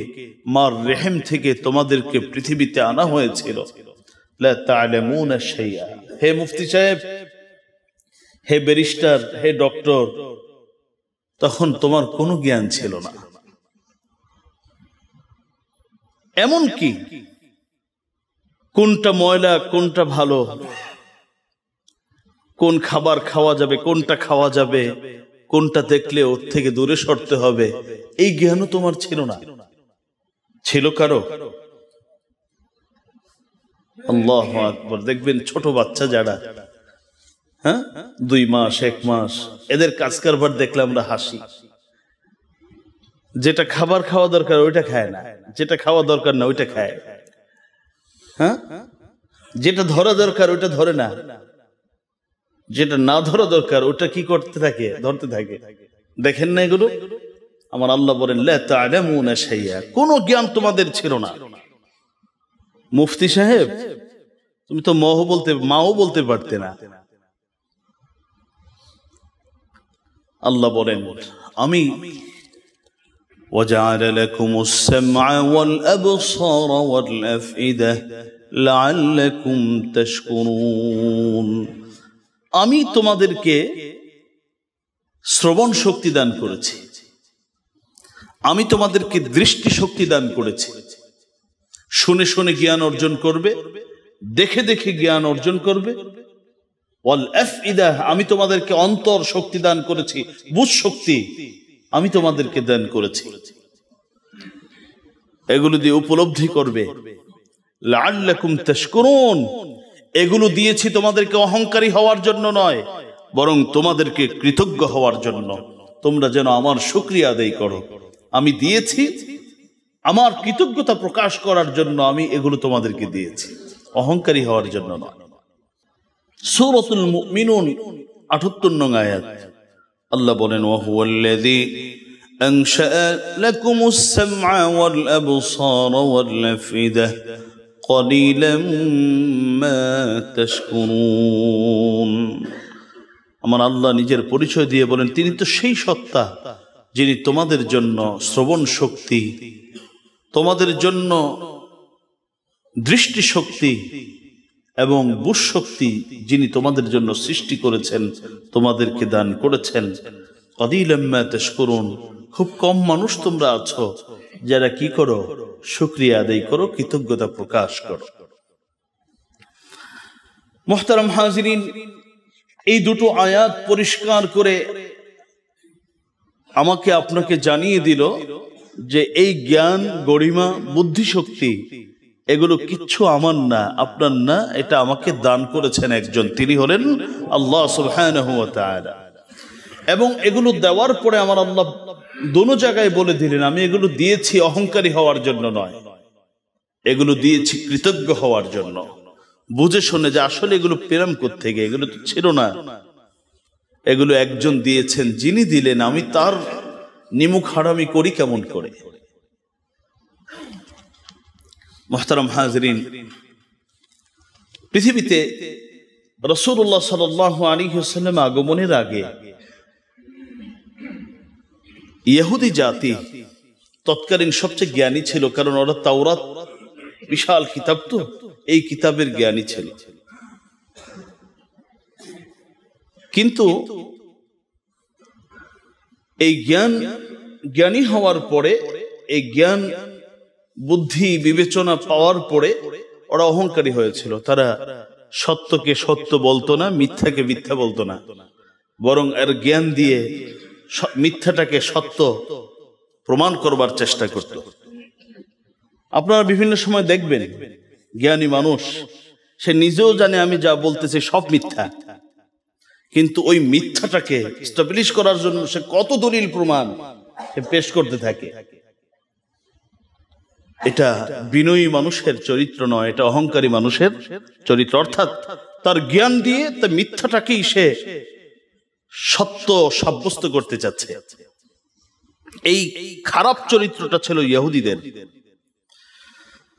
মার রেহেম থেকে তোমাদেরকে পৃথিবীতে আনা হয়েছিল, লা তা'লামুনা শাইআ, হে মুফতি সাহেব, হে ব্যারিস্টার, হে ডক্টর, তখন তোমার কোনো জ্ঞান ছিল না। এমন কি কোনটা ময়লা, কোনটা ভালো, কোন খাবার খাওয়া যাবে, কোনটা খাওয়া যাবে, কোনটা দেখলে ওর থেকে দূরে সরতে হবে, এই জ্ঞানও তোমার ছিল না। ছিল কারো? আল্লাহু আকবার। দেখবেন ছোট বাচ্চা যারা, হ্যাঁ, 2 মাস 1 মাস, এদের কাজ কারবার দেখলে আমরা হাসি। যেটা খাবার খাওয়া দরকার ওইটা খায় না, যেটা খাওয়া দরকার না ওইটা খায়, হ্যাঁ, যেটা ধরা দরকার ওইটা ধরে না, যেটা না ধরা দরকার ওটা কি করতে থাকে? ধরতে থাকে। দেখেন না এগুলো? আমার আল্লাহ বলেন লা তা'লামুনা শাইআ, কোনো জ্ঞান তোমাদের ছিল না। মুফতি সাহেব, তুমি তো মাও বলতে পারতে না। আল্লাহ বলেন আমি وَجَعَلَ لَكُمُ السَّمْعَ وَالْأَبْصَارَ وَالْأَفْئِدَةَ لَعَلَّكُمْ تَشْكُرُونَ, আমি তোমাদেরকে শ্রবণ শক্তি দান করেছি, আমি তোমাদেরকে দৃষ্টি শক্তি দান করেছি, শুনে শুনে জ্ঞান অর্জন করবে, দেখে দেখে জ্ঞান অর্জন করবে। ওয়াল আফইদা, আমি তোমাদেরকে অন্তর শক্তি দান করেছি, বুঝ শক্তি আমি তোমাদেরকে দান করেছি, এগুলো দিয়ে উপলব্ধি করবে। লাআল্লাকুম তাশকুরুন, এগুলো দিয়েছি তোমাদেরকে অহংকারী হওয়ার জন্য নয়, বরং তোমাদেরকে কৃতজ্ঞ হওয়ার জন্য, তোমরা যেন আমার শুকরিয়া আদায় করো। আমি দিয়েছি আমার কৃতজ্ঞতা প্রকাশ করার জন্য, আমি এগুলো তোমাদেরকে দিয়েছি, অহংকারী হওয়ার জন্য নয়। সূরাতুল মুমিনুন ৭৮ নং আয়াত। আল্লাহ বলেন ওয়াহুয়াল্লাযী আনশাআ লাকুমুস সামআ ওয়াল আবসারা ওয়াল আফইদা ক্বালিলাম মা তাশকুরুন। আমার আল্লাহ নিজের পরিচয় দিয়ে বলেন তিনি তো সেই সত্তা যিনি তোমাদের জন্য শ্রবণ শক্তি, তোমাদের জন্য দৃষ্টি শক্তি এবং বুঝ শক্তি যিনি তোমাদের জন্য সৃষ্টি করেছেন, তোমাদেরকে দান করেছেন। ক্বালিলাম মা তাশকুরুন, খুব কম মানুষ তোমরা আছো যারা কি করো? শুকরিয়া আদায় করো, কৃতজ্ঞতা প্রকাশ করো। মুহতারাম হাজিরিন, এই দুটো আয়াত পরিষ্কার করে আমাকে আপনাকে জানিয়ে দিল যে এই জ্ঞান, গরিমা, বুদ্ধি শক্তি এগুলো কিচ্ছু আমার না, আপনার না, এটা আমাকে দান করেছেন একজন, তিনি হলেন আল্লাহ সুবহানাহু ওয়া তাআলা। এবং এগুলো দেওয়ার পরে আমার আল্লাহ দোনো জায়গায় বলে দিলেন আমি এগুলো দিয়েছি অহংকারী হওয়ার জন্য নয়, এগুলো দিয়েছি কৃতজ্ঞ হওয়ার জন্য। বুঝে শুনে যে আসলে এগুলো পেলাম কোত্থেকে, এগুলো তো ছিল না, এগুলো একজন দিয়েছেন, যিনি দিলেন আমি তার নিমুখ হারামি করি কেমন করে। মুহতারাম হাজরিন, পৃথিবীতে রাসূলুল্লাহ সাল্লাল্লাহু আলাইহি ওয়াসাল্লাম আগমনের আগে ইহুদি জাতি তৎকালীন সবচেয়ে জ্ঞানী ছিল, কারণ ওরা তাওরাত বিশাল কিতাব, তো এই কিতাবের জ্ঞানী ছিল। কিন্তু এই জ্ঞানী হওয়ার পরে, এই জ্ঞান বুদ্ধি বিবেচনা পাওয়ার পরে ওরা অহংকারী হয়েছিল। তারা সত্যকে সত্য বলতো না, মিথ্যাকে মিথ্যা বলতো না, বরং এর জ্ঞান দিয়ে মিথ্যাটাকে সত্য প্রমাণ করবার চেষ্টা করত। আপনারা বিভিন্ন সময় দেখবেন জ্ঞানী মানুষ সে নিজেও জানে আমি যা বলতেছি সব মিথ্যা, কিন্তু ওই মিথ্যাটাকে এস্টাবলিশ করার জন্য সে কত দলিল প্রমাণ পেশ করতে থাকে। এটা বিনয়ী মানুষের চরিত্র নয়, এটা অহংকারী মানুষের চরিত্র। অর্থাৎ তার জ্ঞান দিয়ে তার মিথ্যাটাকেই সে সত্য সাব্যস্ত করতে চাচ্ছে। এই খারাপ চরিত্রটা ছিল ইহুদিদের।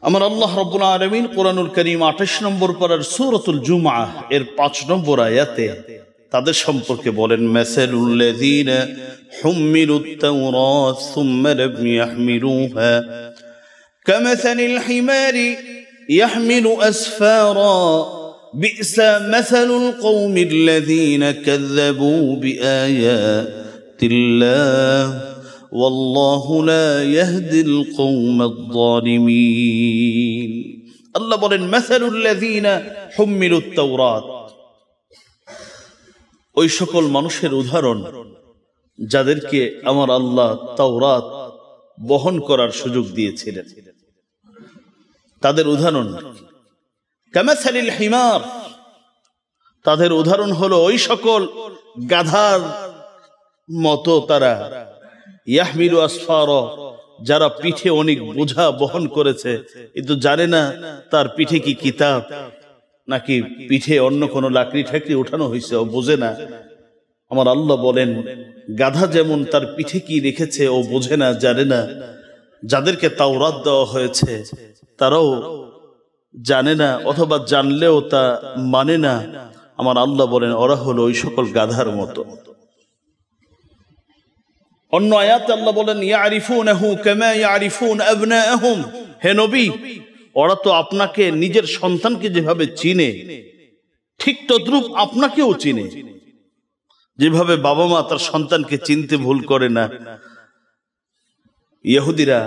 আমার আল্লাহ রাব্বুল আলামিন কোরআনুল কারীম 28 নম্বর পারার সূরাতুল জুমআহ এর 5 নম্বর আয়াতে তাদের সম্পর্কে বলেন, মাসালুল লাযীনা হুমিলুত তাওরাত সুম্মা লাম ইয়াহমিলুহা কামাসালিল হিমারি ইয়াহমিলু আসফারা বি'সা মাসালুল কওমিল লাযীনা কাযযাবু বিআয়াতিল্লাহ ওয়াল্লাহু লা ইয়াহদিল কওমাদ যালিমিন। আল্লাহ বলেন, মাসালুল লাযীনা হুমিলুত তাওরাত, ওই সকল মানুষের উদাহরণ যাদেরকে আমার আল্লাহ তাওরাত বহন করার সুযোগ দিয়েছিলেন, তাদের উদাহরণ কামাসালিল হিমার, তাদের উদাহরণ হলো ওই সকল গাধার মতো তারা, ইয়াহমিলু আসফারা, যারা পিঠে অনেক বোঝা বহন করেছে কিন্তু জানে না তার পিঠে কি কিতাব নাকি পিঠে অন্য কোনো লাকড়ি ঠাকড়ি উঠানো হয়েছে, ও বোঝে না। আমার আল্লাহ বলেন, গাধা যেমন তার পিঠে কি রেখেছে ও বোঝে না, জানে না, যাদেরকে তাওরাত দেওয়া হয়েছে তারাও জানে না, অথবা জানলেও তা মানে না। আমার আল্লাহ বলেন, ওরা হলো ওই সকল গাধার মতো। অন্য আয়াতে আল্লাহ বলেন, ইয়ারিফুনাহু কামা ইয়ারিফুন আবনাআহুম, হে নবী, ওরা তো আপনাকে নিজের সন্তানকে যেভাবে চিনে ঠিক তদ্রূপ আপনাকেও চিনে। যেভাবে বাবা মা তার সন্তানকে চিনতে ভুল করে না, ইহুদিরা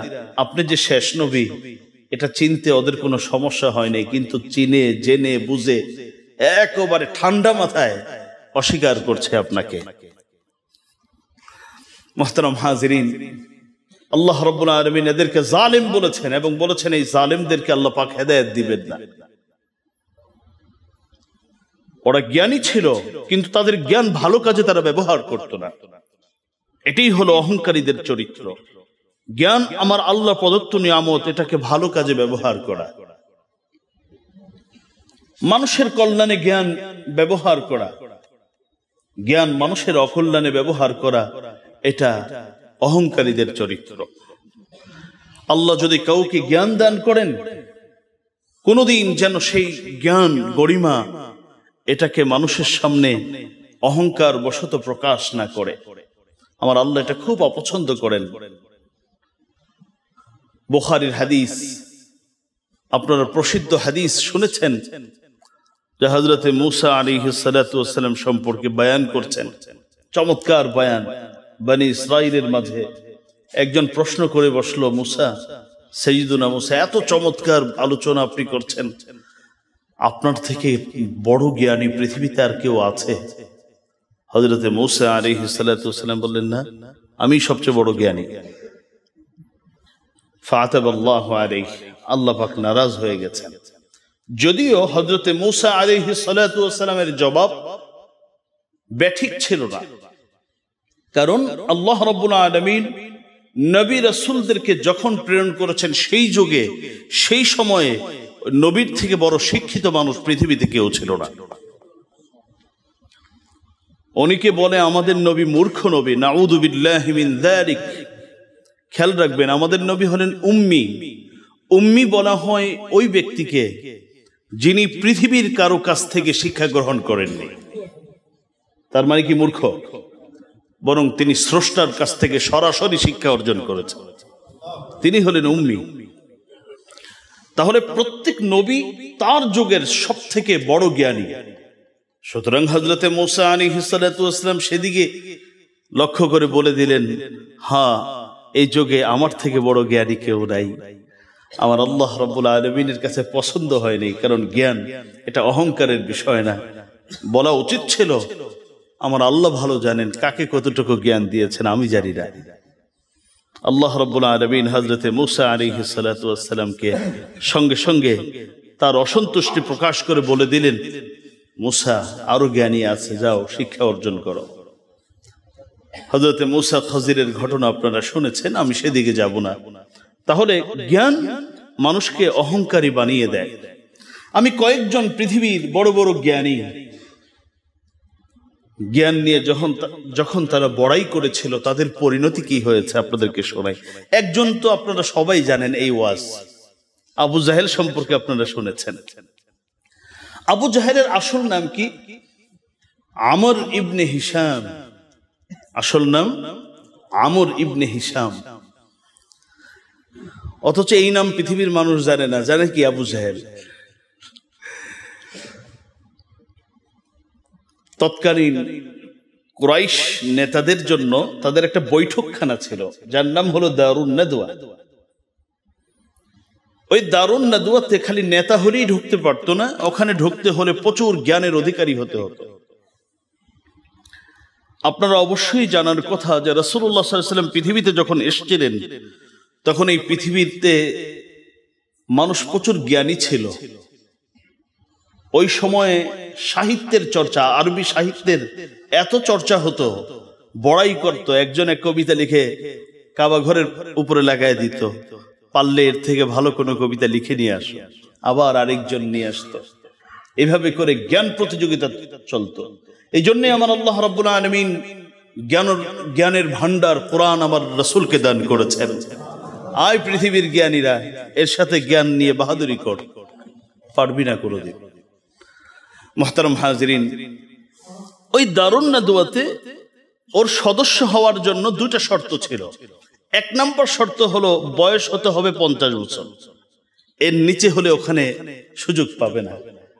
আপনি যে শেষ নবী এটা চিনতে ওদের কোনো সমস্যা হয় নাই, কিন্তু চিনে জেনে বুঝে একেবারে ঠান্ডা মাথায় অস্বীকার করছে আপনাকে। মুহতারাম হাজিরিন, আল্লাহ রাব্বুল আলামিন এদেরকে জালিম বলেছেন এবং বলেছেন এই জালিমদেরকে আল্লাহ পাক হেদায়েত দিবেন না। ওরা জ্ঞানী ছিল কিন্তু তাদের জ্ঞান ভালো কাজে তারা ব্যবহার করত না। এটাই হলো অহংকারীদের চরিত্র। জ্ঞান আমার আল্লাহ প্রদত্ত নিয়ামত, এটাকে ভালো কাজে ব্যবহার করা, মানুষের কল্যাণে জ্ঞান ব্যবহার করা, জ্ঞান মানুষের অকল্যাণে ব্যবহার করা, এটা অহংকারীদের চরিত্র। আল্লাহ যদি কাউকে জ্ঞান দান করেন, কোনোদিন যেন সেই জ্ঞান গরিমা এটাকে মানুষের সামনে অহংকার বশত প্রকাশ না করে। আমার আল্লাহ এটা খুব অপছন্দ করেন। বুখারীর হাদিস, আপনারা প্রসিদ্ধ হাদিস শুনেছেন যে হযরতে মূসা আলাইহিস সালাতু ওয়াস সালাম সম্পর্কে বয়ান করছেন, চমৎকার বয়ান। বনি ইসরাইলের মাঝে একজন প্রশ্ন করে বসলো, মূসা, সাইয়্যিদুনা মূসা, এত চমৎকার আলোচনা আপনি করছেন, আপনার থেকে বড় জ্ঞানী পৃথিবীতে আর কেউ আছে? হযরতে মূসা আলাইহিস সালাতু ওয়াস সালাম বললেন, না, আমি সবচেয়ে বড় জ্ঞানী। ফাতাবাল্লাহু আলাইহি, আল্লাহ পাক নারাজ হয়ে গেছেন। যদিও হযরতে মূসা আলাইহিস সালাতু ওয়াস সালামের জবাব ব্যাঠিক ছিল না, কারণ আল্লাহ রাব্বুল আলামিন নবী রাসূলদেরকে যখন প্রেরণ করেছেন সেই যুগে সেই সময়ে নবীর থেকে বড় শিক্ষিত মানুষ পৃথিবীতে কেউ ছিল না। অনেকে বলে আমাদের নবী মূর্খ নবী, নাউযু বিল্লাহি মিন যালিক। খেয়াল রাখবেন, আমাদের নবী হলেন উম্মি। উম্মি বলা হয় ওই ব্যক্তিকে যিনি পৃথিবীর কারো কাছ থেকে শিক্ষা গ্রহণ করেননি। তার মানে কি মূর্খ? বরং তিনি স্রষ্টার কাছ থেকে সরাসরি শিক্ষা অর্জন করেছেন, তিনি হলেন উম্মি। তাহলে প্রত্যেক নবী তার যুগের সব থেকে বড় জ্ঞানী। সুতরাং হযরতে মূসা আলাইহিস সালাতু ওয়াস সালাম সেদিকে লক্ষ্য করে বলে দিলেন, হ্যাঁ, এই যুগে আমার থেকে বড় জ্ঞানী কেউ নাই। আমার আল্লাহ রাব্বুল আলামিনের কাছে পছন্দ হয়নি, কারণ জ্ঞান এটা অহংকারের বিষয় না। বলা উচিত ছিল, আমার আল্লাহ ভালো জানেন কাকে কতটুকু জ্ঞান দিয়েছেন, আমি জানি না। আল্লাহ রাব্বুল আলামিন হযরতে মূসা আলাইহিস সালাতু ওয়াস সালামকে সঙ্গে সঙ্গে তার অসন্তুষ্টি প্রকাশ করে বলে দিলেন, মুসা আরো জ্ঞানী আছে, যাও শিক্ষা অর্জন করো। হযরতে মুসা খজিরের ঘটনা আপনারা শুনেছেন, আমি সেদিকে যাব না। তাহলে জ্ঞান মানুষকে অহংকারী বানিয়ে দেয়। আমি কয়েকজন পৃথিবীর বড় বড় জ্ঞানী জ্ঞান নিয়ে যখন তারা বড়াই করেছিল তাদের পরিণতি কি হয়েছে আপনাদেরকে শোনাই। একজন তো আপনারা সবাই জানেন, এই ওয়াজ আবু জাহেল সম্পর্কে আপনারা শুনেছেন। আবু জাহেলের আসল নাম কি? আমর ইবনে হিশাম। আসল নাম আমর ইবনে হিশাম। অথচ এই নাম পৃথিবীর মানুষ জানে না। জানে কি? আবু জাহেল। তৎকালীন কুরাইশ নেতাদের জন্য তাদের একটা বৈঠকখানা ছিল, যার নাম হলো দারুন নাদওয়া। ওই দারুন নাদওয়াতে খালি নেতা হলেই ঢুকতে পারতো না, ওখানে ঢুকতে হলে প্রচুর জ্ঞানের অধিকারী হতে হতো। আপনারা অবশ্যই জানার কথা যে রাসূলুল্লাহ সাল্লাল্লাহু আলাইহি ওয়াসাল্লাম পৃথিবীতে যখন এসেছিলেন তখন এই পৃথিবীতে মানুষ প্রচুর জ্ঞানী ছিল। ওই সময়ে সাহিত্যের চর্চা, আরবি সাহিত্যের এত চর্চা হতো, বড়াই করত। একজন এক কবিতা লিখে কাবা ঘরের উপরে লাগায় দিত, পারলে এর থেকে ভালো কোনো কবিতা লিখে নিয়ে আসো, আবার আরেকজন নিয়ে আসতো। এভাবে করে জ্ঞান প্রতিযোগিতা চলতো। এই জন্যে আমার আল্লাহ রাব্বুল আলামিন জ্ঞানের ভান্ডার কোরআন আমার রাসূলকে দান করেছেন। আয় পৃথিবীর জ্ঞানীরা, এর সাথে জ্ঞান নিয়ে বাহাদুরি কর, পারবি না কোনোদিন। মুহতারাম হাজিরিন, ওই দারুন নাদওয়াতে ওর সদস্য হওয়ার জন্য দুটা শর্ত ছিল। এক নম্বর শর্ত হলো বয়স হতে হবে 50 বছর, এর নিচে হলে ওখানে সুযোগ পাবে না।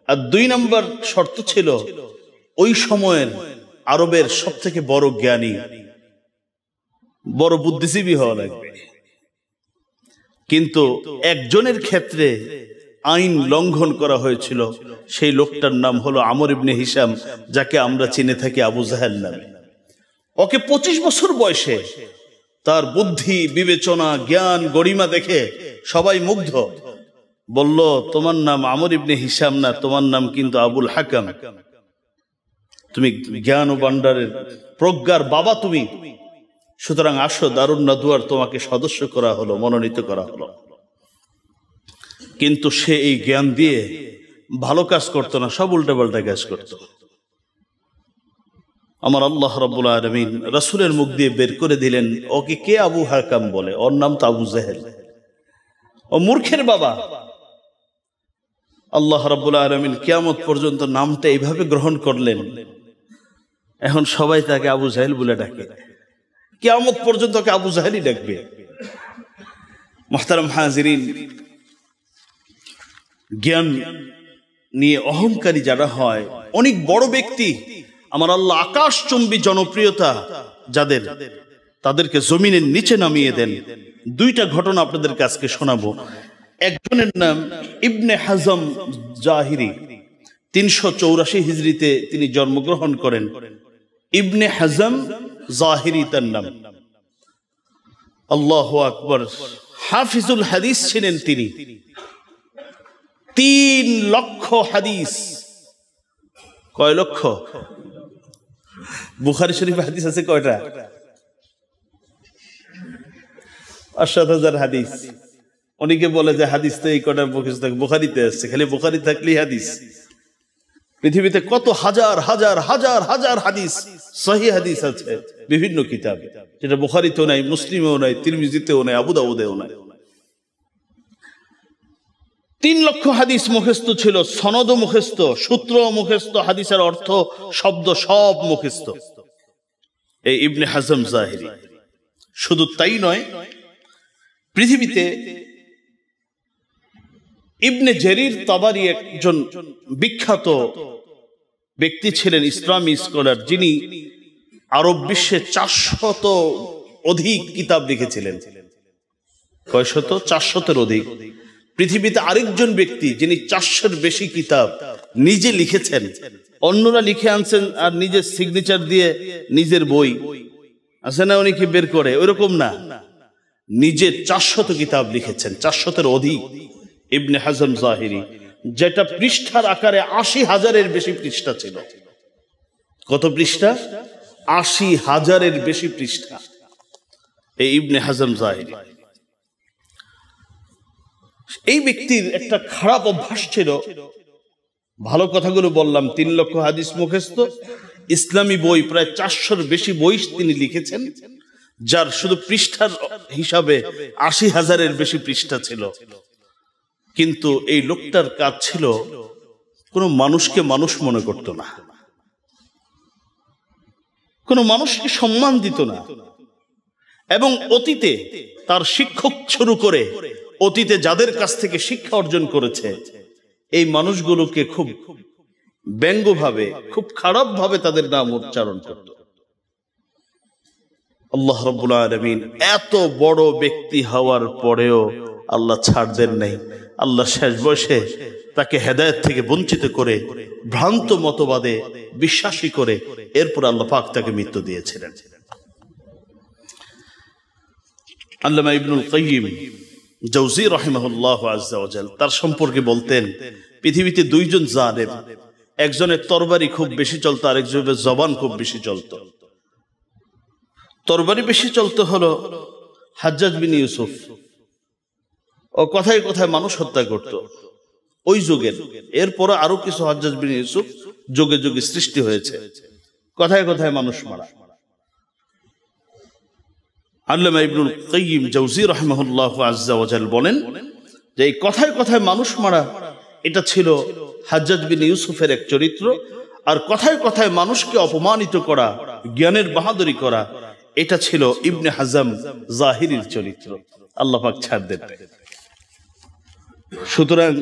আর 2 নম্বর শর্ত ছিল ওই সময়ের আরবের সব থেকে বড় জ্ঞানী, বড় বুদ্ধিজীবী হওয়া লাগবে। কিন্তু একজনের ক্ষেত্রে আইন লঙ্ঘন করা হয়েছিল, সেই লোকটার নাম হলো আমর ইবনে হিশাম, যাকে আমরা চিনে থাকি আবু জাহেল নামে। ওকে 25 বছর বয়সে তার বুদ্ধি, বিবেচনা, জ্ঞান, গরিমা দেখে সবাই মুগ্ধ। বলল, তোমার নাম আমর ইবনে হিশাম না, তোমার নাম কিন্তু আবুল হাকাম। তুমি জ্ঞান ও ভান্ডারের প্রজ্ঞার বাবা তুমি, সুতরাং আসো, দারুন নাদওয়ার তোমাকে সদস্য করা হলো, মনোনীত করা হলো। কিন্তু সে এই জ্ঞান দিয়ে ভালো কাজ করতো না, সব উল্টাপাল্টা কাজ করত। আমার আল্লাহ রাব্বুল আলামিন রাসূলের মুখ দিয়ে বের করে দিলেন, ওকে কে আবু হাকাম বলে? ওর নাম তো আবু জাহেল, ও মূর্খের বাবা। আল্লাহ রাব্বুল আলামিন কিয়ামত পর্যন্ত নামটা এইভাবে গ্রহণ করলেন। এখন সবাই তাকে আবু জাহেল বলে ডাকে, কিয়ামত পর্যন্ত তাকে আবু জাহেলই ডাকবে। মুহতারাম হাজিরিন, জ্ঞান নিয়ে অহংকারী যারা হয়, অনেক বড় ব্যক্তি, আমার আল্লাহ আকাশচুম্বী জনপ্রিয়তা যাদের, তাদেরকে জমিনের নিচে নামিয়ে দেন। 2টা ঘটনা আপনাদের কাছে শোনাবো। একজনের নাম ইবনে হাজম জাহিরি, 384 হিজরিতে তিনি জন্মগ্রহণ করেন। ইবনে হাজম জাহিরি তার নাম। আল্লাহু আকবার। হাফিজুল হাদিস ছিলেন তিনি। 3 লক্ষ হাদিস। কয় লক্ষ? বুখারী শরীফে হাদিস আছে কয়টা? 5,000 হাদিস। অনেকে বলে যে হাদিস তো এই কটা মুখস্থ, বুখারীতে আছে, খালি বুখারী থাকলেই হাদিস। পৃথিবীতে কত হাজার হাজার হাজার হাজার হাদিস, সহিহ হাদিস আছে বিভিন্ন কিতাবে, যেটা বুখারীতেও নাই, মুসলিমেও নাই, তিরমিজিতেও নাই, আবু দাউদেও নাই। 3 লক্ষ হাদিস মুখস্থ ছিল, সনদ মুখস্থ, সূত্র মুখস্থ, হাদিসের অর্থ, শব্দ সব মুখস্থ এই ইবনে হাজম জাহিরি। শুধু তাই নয়, পৃথিবীতে ইবনে জারির তাবারি একজন বিখ্যাত ব্যক্তি ছিলেন, ইসলামী স্কলার, যিনি আরব বিশ্বে 400 অধিক কিতাব লিখেছিলেন। কয়শত? 400-এর অধিক। পৃথিবীতে আরেকজন ব্যক্তি যিনি 400-এর বেশি কিতাব নিজে লিখেছেন, অন্যরা লিখে আনছেন আর নিজের সিগনেচার দিয়ে নিজের বই আছে না উনি কি বের করে, ওইরকম না, নিজে 400 কিতাব লিখেছেন, 400-এর অধিক। ইবনে হাজম জাহিরি যেটা পৃষ্ঠার আকারে 80,000-এর বেশি পৃষ্ঠা ছিল। কত পৃষ্ঠা? 80,000-এর বেশি পৃষ্ঠা। এই ইবনে হাজম জাহিরি, এই ব্যক্তির একটা খারাপ অভ্যাস ছিল। ভালো কথাগুলো বললাম, 3 লক্ষ হাদিস মুখস্থ, ইসলামী বই প্রায় 400-এর বেশি বই তিনি লিখেছেন, যার শুধু পৃষ্ঠার হিসাবে 80,000-এর বেশি পৃষ্ঠা ছিল। কিন্তু এই লোকটার কাজ ছিল কোনো মানুষকে মানুষ মনে করত না, কোনো মানুষকে সম্মান দিত না, এবং অতীতে তার শিক্ষক শুরু করে অতীতে যাদের কাছ থেকে শিক্ষা অর্জন করেছে এই মানুষগুলোকে খুব ব্যঙ্গভাবে, খুব খারাপ ভাবে তাদের নাম উচ্চারণ করত। আল্লাহ রাব্বুল আলামিন এত বড় ব্যক্তি হওয়ার পরেও আল্লাহ ছাড় দেন নাই। আল্লাহ শেষ বয়সে তাকে হেদায়েত থেকে বঞ্চিত করে ভ্রান্ত মতবাদে বিশ্বাসী করে এরপর আল্লাহ পাক তাকে মৃত্যু দিয়েছিলেন। আল্লামা ইবনুল কাইয়িম জাওজি রাহিমাহুল্লাহ আযজা ওয়া জাল তার সম্পর্কে বলতেন, পৃথিবীতে 2 জন জালেম, একজনের তরবারি খুব বেশি চলতো, আরেকজনের জবান খুব বেশি চলতো। তরবারি বেশি চলতো হলো হাজ্জাজ বিন ইউসুফ, ও কথায় কথায় মানুষ হত্যা করত ওই যুগের। এরপরে আরো কিছু হাজ্জাজ বিন ইউসুফ যুগে যুগে সৃষ্টি হয়েছে, কথায় কথায় মানুষ মারা। আল্লামা ইবনুল কাইয়িম জাওজি রাহিমাহুল্লাহ আযজা ওয়া জাল বলেন যে এই কথায় কথায় মানুষ মারা এটা ছিল হাজ্জাজ বিন ইউসুফের এক চরিত্র, আর কথায় কথায় মানুষকে অপমানিত করা, জ্ঞানের বাহাদুরি করা, এটা ছিল ইবনে হাজম জাহিরির চরিত্র। আল্লাহ পাক ছাড় দেন। সুতরাং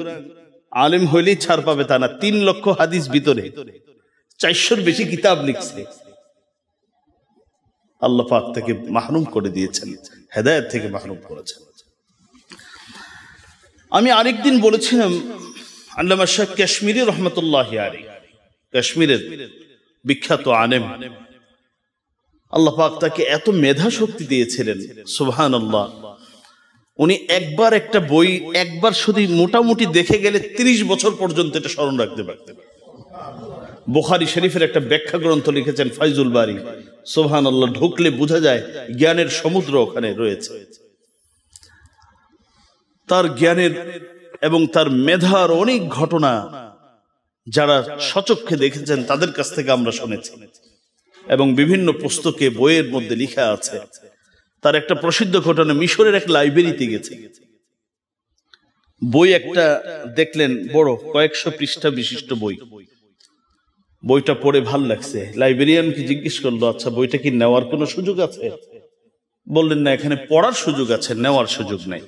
আলেম হইলেই ছাড় পাবে তা না। 3 লক্ষ হাদিস ভিতরে 400-এর বেশি কিতাব লিখছে, আল্লাহ পাক তাকে মাহরুম করে দিয়েছেন, হেদায়েত থেকে মাহরুম করেছেন। আমি আরেকদিন বলেছিলাম আল্লামা শাহ কাশ্মীরি রহমতুল্লাহি আলাইহি, কাশ্মীরের বিখ্যাত আলেম, আল্লাহ পাক তাকে এত মেধা শক্তি দিয়েছিলেন, সুবহানাল্লাহ। উনি একবার একটা বই একবার শুধু মোটামুটি দেখে গেলে 30 বছর পর্যন্ত এটা স্মরণ রাখতে পারতেন। বুখারী শরীফের একটা ব্যাখ্যা গ্রন্থ লিখেছেন ফাইজুল বারী, সুবহানাল্লাহ। ঢুকলে বোঝা যায় জ্ঞানের সমুদ্র ওখানে রয়েছে। তার জ্ঞানের এবং তার মেধার অনেক ঘটনা যারা সচক্ষে দেখেছেন তাদের কাছ থেকে আমরা শুনেছি, এবং বিভিন্ন পুস্তকে বইয়ের মধ্যে লেখা আছে। তার একটা প্রসিদ্ধ ঘটনা, মিশরের এক লাইব্রেরিতে গেছে, বই একটা দেখলেন, বড় কয়েকশো পৃষ্ঠা বিশিষ্ট বই। বইটা পড়ে ভাল লাগছে। লাইব্রেরিয়ানকে জিজ্ঞেস করলো, আচ্ছা বইটা কি নেওয়ার কোনো সুযোগ আছে? বললেন না, এখানে পড়ার সুযোগ আছে, নেওয়ার সুযোগ নেই।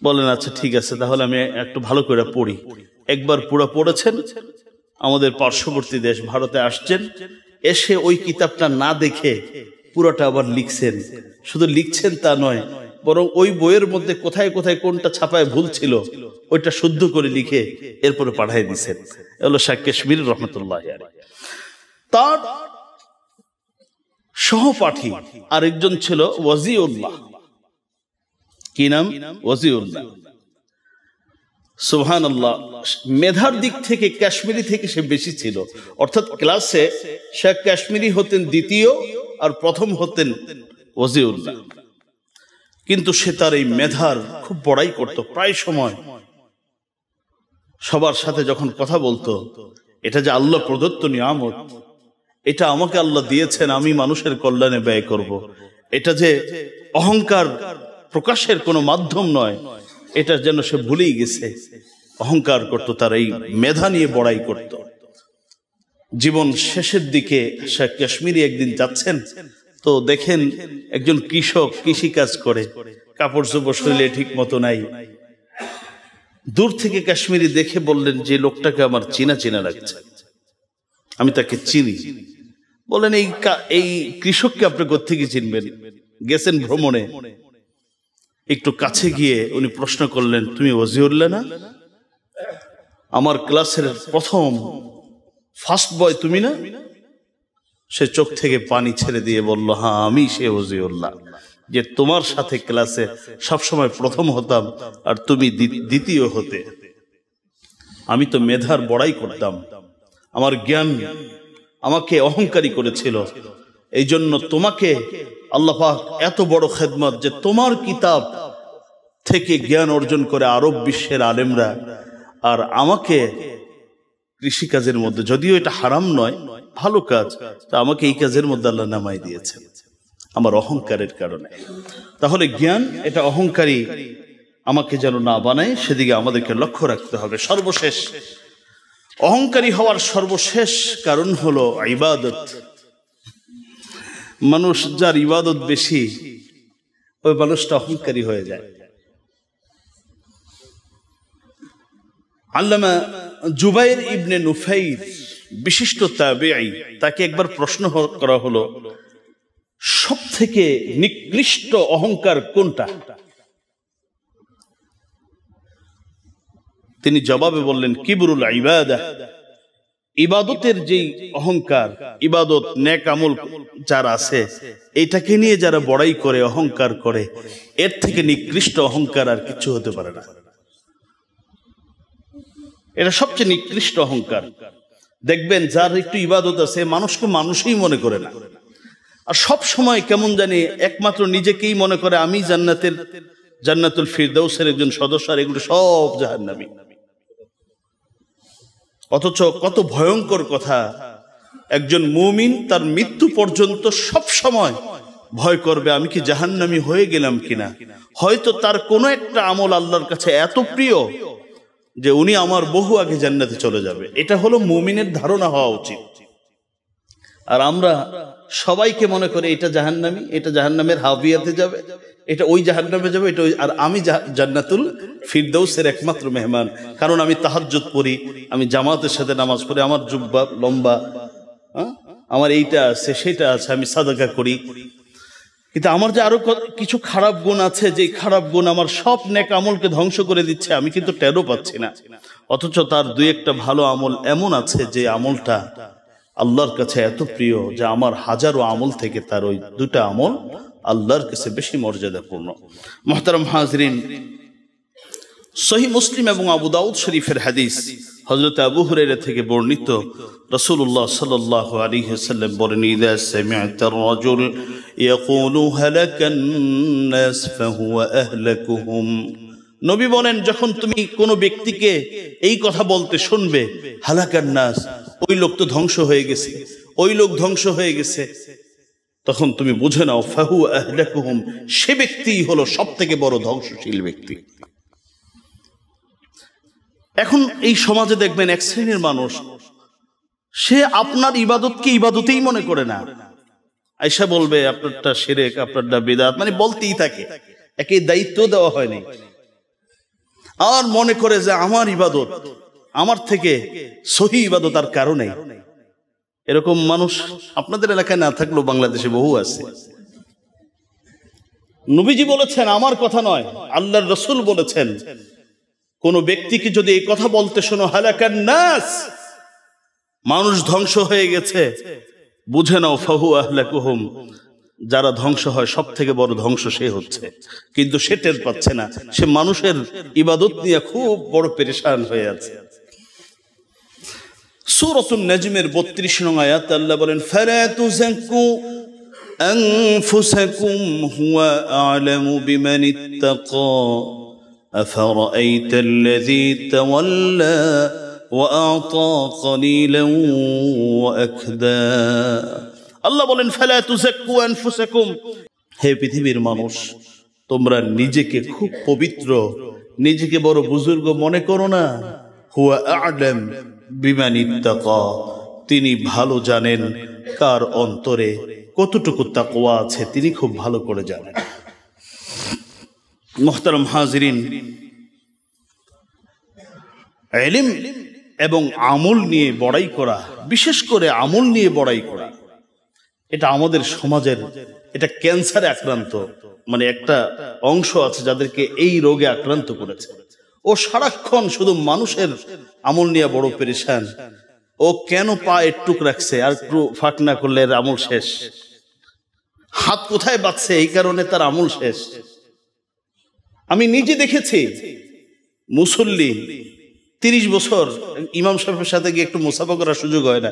বললেন আচ্ছা ঠিক আছে, তাহলে আমি একটু ভালো করে পড়ি। একবার পুরো পড়েছেন, আমাদের পার্শ্ববর্তী দেশ ভারতে আসছেন, এসে ওই কিতাবটা না দেখে পুরোটা আবার লিখছেন। শুধু লিখছেন তা নয়, বরং ওই বইয়ের মধ্যে কোথায় কোথায় কোনটা ছাপায় ভুল ছিল ওইটা শুদ্ধ করে লিখে এরপরে পাঠিয়ে দিচ্ছেন। এগুলো শাহ কাশ্মীরি রহমতুল্লাহি আলাইহি। তার সহপাঠী আরেকজন ছিল ওয়াজিউল্লাহ। কি নাম? ওয়াজিউল্লাহ। সুবহানাল্লাহ। মেধার দিক থেকে কাশ্মীরি থেকে সে বেশি ছিল, অর্থাৎ ক্লাসে শেখ কাশ্মীরি হতেন দ্বিতীয় আর প্রথম হতেন ওয়াজিউল্লাহ। কিন্তু সে তার এই মেধার খুব বড়াই করত। প্রায় সময় সবার সাথে যখন কথা বলতো, এটা যে আল্লাহ প্রদত্ত নিয়ামত, এটা আমাকে আল্লাহ দিয়েছেন, আমি মানুষের কল্যাণে ব্যয় করব, এটা যে অহংকার প্রকাশের কোনো মাধ্যম নয়, এটা যেন সে ভুলেই গেছে। অহংকার করত, তার এই মেধা নিয়ে বড়াই করত। জীবন শেষের দিকে শেখ কাশ্মীরি একদিন যাচ্ছেন, তো দেখেন একজন কৃষক কৃষি কাজ করে, কাপড় চোপড় শরীরে ঠিক মতো নাই। দূর থেকে কাশ্মীরি দেখে বললেন, যে লোকটাকে আমার চেনা চেনা লাগছে, আমি তাকে চিনি। বলেন এই কৃষককে আপনি কোত্থেকে চিনবেন? গেছেন ভ্রমণে। একটু কাছে গিয়ে উনি প্রশ্ন করলেন, তুমি ওয়াজিউল্লাহ না? আমার ক্লাসের প্রথম ফার্স্ট বয় তুমি না? সে চোখ থেকে পানি ছেড়ে দিয়ে বলল, হ্যাঁ আমি সে ওয়াজিউল্লাহ, যে তোমার সাথে ক্লাসে সবসময় প্রথম হতাম আর তুমি দ্বিতীয় হতে। আমি তো মেধার বড়াই করতাম, আমার জ্ঞান আমাকে অহংকারী করেছিল, এই জন্য তোমাকে আল্লাহ পাক এত বড় খেদমত যে তোমার কিতাব থেকে জ্ঞান অর্জন করে আরব বিশ্বের আলেমরা, আর আমাকে কৃষিকাজের মধ্যে, যদিও এটা হারাম নয়, ভালো কাজ, তা আমাকে এই কাজের মধ্যে আল্লাহ নামাই দিয়েছেন আমার অহংকারের কারণে। তাহলে জ্ঞান এটা অহংকারী আমাকে যেন না বানায়, সেদিকে আমাদেরকে লক্ষ্য রাখতে হবে। সর্বশেষ অহংকারী হওয়ার সর্বশেষ কারণ হলো ইবাদত। মানুষ যার ইবাদত বেশি, ওই মানুষটা অহংকারী হয়ে যায়। আল্লামা জুবাইর ইবনে নুফাইর বিশিষ্ট তাবেঈ, তাকে একবার প্রশ্ন করা হলো সব থেকে নিকৃষ্ট অহংকার কোনটা? তিনি জবাবে বললেন কিবরুল ইবাদাহ, ইবাদতের যেই অহংকার, ইবাদত নেক আমল যার আছে, এইটাকে নিয়ে যারা বড়াই করে, অহংকার করে, এর থেকে নিকৃষ্ট অহংকার আর কিছু হতে পারে না। এটা সবচেয়ে নিকৃষ্ট অহংকার। দেখবেন যার একটু ইবাদত আছে, মানুষকে মানুষই মনে করে না, আর সব সময় কেমন জানি একমাত্র নিজেকেই মনে করে আমি জান্নাতুল ফিরদাউসের একজন সদস্য, আর এগুলো সব জাহান্নামী। অথচ কত ভয়ঙ্কর কথা, একজন মুমিন তার মৃত্যু পর্যন্ত সব সময় ভয় করবে আমি কি জাহান্নামী হয়ে গেলাম কিনা। হয়তো তার কোনো একটা আমল আল্লাহর কাছে এত প্রিয় যে উনি আমার বহু আগে জান্নাতে চলে যাবে। এটা হলো মুমিনের ধারণা হওয়া উচিত। আর আমরা সবাইকে মনে করে এটা জাহান্নামী, এটা জাহান্নামের হাবিয়াতে যাবে, এটা ওই জাহান্নামে যাবে, এটা আর আমি জান্নাতুল ফিরদাউসের একমাত্র মেহমান, কারণ আমি তাহাজ্জুদ পড়ি, আমি জামাতের সাথে নামাজ পড়ি, আমার জুব্বা লম্বা, আমার এইটা আছে সেটা আছে, আমি সাদাকা করি। কিন্তু আমার যে আরো কিছু খারাপ গুণ আছে, যে খারাপ গুণ আমার সব নেক আমলকে ধ্বংস করে দিচ্ছে, আমি কিন্তু টেরও পাচ্ছি না। অথচ তার দুই একটা ভালো আমল এমন আছে যে আমলটা আল্লাহর কাছে এত প্রিয় যে আমার হাজারো আমল থেকে তার ওই দুটা আমল আল্লাহর কাছে বেশি মর্যাদাপূর্ণ। মুহতারাম হাজরিন, সহিহ মুসলিম এবং আবু দাউদ শরীফের হাদিস, হযরত আবু হুরায়রা থেকে বর্ণিত, রাসূলুল্লাহ সাল্লাল্লাহু আলাইহি ওয়াসাল্লাম বলেন, ইযা সামি'তার রাজুল ইয়াকুলু হালাকান নাস ফাহুয়া আহলাকুহুম। নবী বলেন, যখন তুমি কোনো ব্যক্তিকে এই কথা বলতে শুনবে, হালাকান নাস, ওই লোক তো ধ্বংস হয়ে গেছে, ওই লোক ধ্বংস হয়ে গেছে, তখন তুমি বুঝে নাও ফাহু আহলাকুহুম, সে ব্যক্তিই হলো সব থেকে বড় ধ্বংসশীল ব্যক্তি। এখন এই সমাজে দেখবেন এক শ্রেণীর মানুষ, সে আপনার ইবাদতকে ইবাদতেই মনে করে না, আয়েশা বলবে আপনারটা শিরক, আপনারটা বিদআত, মানে বলতেই থাকে, একে দায়িত্ব দেওয়া হয়নি, আর মনে করে যে আমার ইবাদত, আমার থেকে সহি ইবাদত আর কারো নেই। এরকম মানুষ আপনাদের এলাকায় না থাকলেও বাংলাদেশে বহু আছে। নবীজি বলেছেন, আমার কথা নয়, আল্লাহর রাসূল বলেছেন, কোন ব্যক্তিকে যদি এই কথা বলতে শোনো, হালাকান নাস, মানুষ ধ্বংস হয়ে গেছে, বুঝে নাও ফাহু আহলাকুহুম, যারা ধ্বংস হয় সব থেকে বড় ধ্বংস সে হচ্ছে, কিন্তু সে টের পাচ্ছে না, সে মানুষের ইবাদত নিয়ে খুব বড় পেরেশান হয়ে আছে। সূরাতুন নাজমের ৩২ নং আয়াত আল্লাহ বলেন, ফালা তুযাক্কু আনফুসাকুম হুয়া আ'লামু বিমান ইত্তাকা আফারাআইতাল্লাযী তাওয়াল্লা ওয়া আ'তা ক্বালীলান ওয়া আকদা। আল্লাহ বলেন, ফালা তুযাক্কু আনফুসাকুম, হে পৃথিবীর মানুষ, তোমরা নিজেকে খুব পবিত্র, নিজেকে বড় বুজুর্গ মনে করো না। হুয়া আ'লাম বিমান ইত্তাকা, তিনি ভালো জানেন কার অন্তরে কতটুকু তাকওয়া আছে, তিনি খুব ভালো করে জানেন। মুহতারাম হাজিরিন, ইলম এবং আমল নিয়ে বড়াই করা, বিশেষ করে আমল নিয়ে বড়াই করা, এটা আমাদের সমাজের, এটা ক্যান্সারে আক্রান্ত, মানে একটা অংশ আছে যাদেরকে এই রোগে আক্রান্ত করেছে। ও সারাক্ষণ শুধু মানুষের আমল নিয়ে বড় পেরেশান। ও কেন পা একটু রাখছে, আর একটু ফাঁক না করলে আমল শেষ, হাত কোথায় বাঁধছে এই কারণে তার আমল শেষ। আমি নিজে দেখেছি মুসল্লি 30 বছর ইমাম সাহেবের সাথে গিয়ে একটু মুসাফা করার সুযোগ হয় না,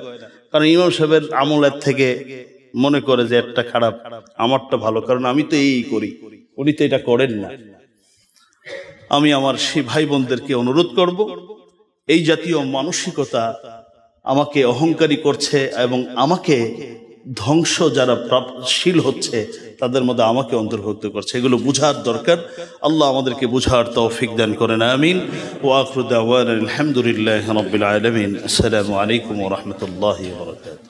কারণ ইমাম সাহেবের আমলের থেকে মনে করে যে একটা খারাপ, আমারটা ভালো, কারণ আমি তো এই করি, উনি তো এটা করেন না। আমি আমার সেই ভাই বোনদেরকে অনুরোধ করব, এই জাতীয় মানসিকতা আমাকে অহংকারী করছে এবং আমাকে ধ্বংস যারা প্রাপ্তশীল হচ্ছে তাদের মধ্যে আমাকে অন্তর্ভুক্ত করছে, এগুলো বুঝার দরকার। আল্লাহ আমাদেরকে বুঝার তৌফিক দান করেন, আমিন। ওয়া আখিরু দাওয়ানা আলহামদুলিল্লাহি রাব্বিল আলামিন। আসসালামু আলাইকুম ওয়া রাহমাতুল্লাহি ওয়া বারাকাতুহু।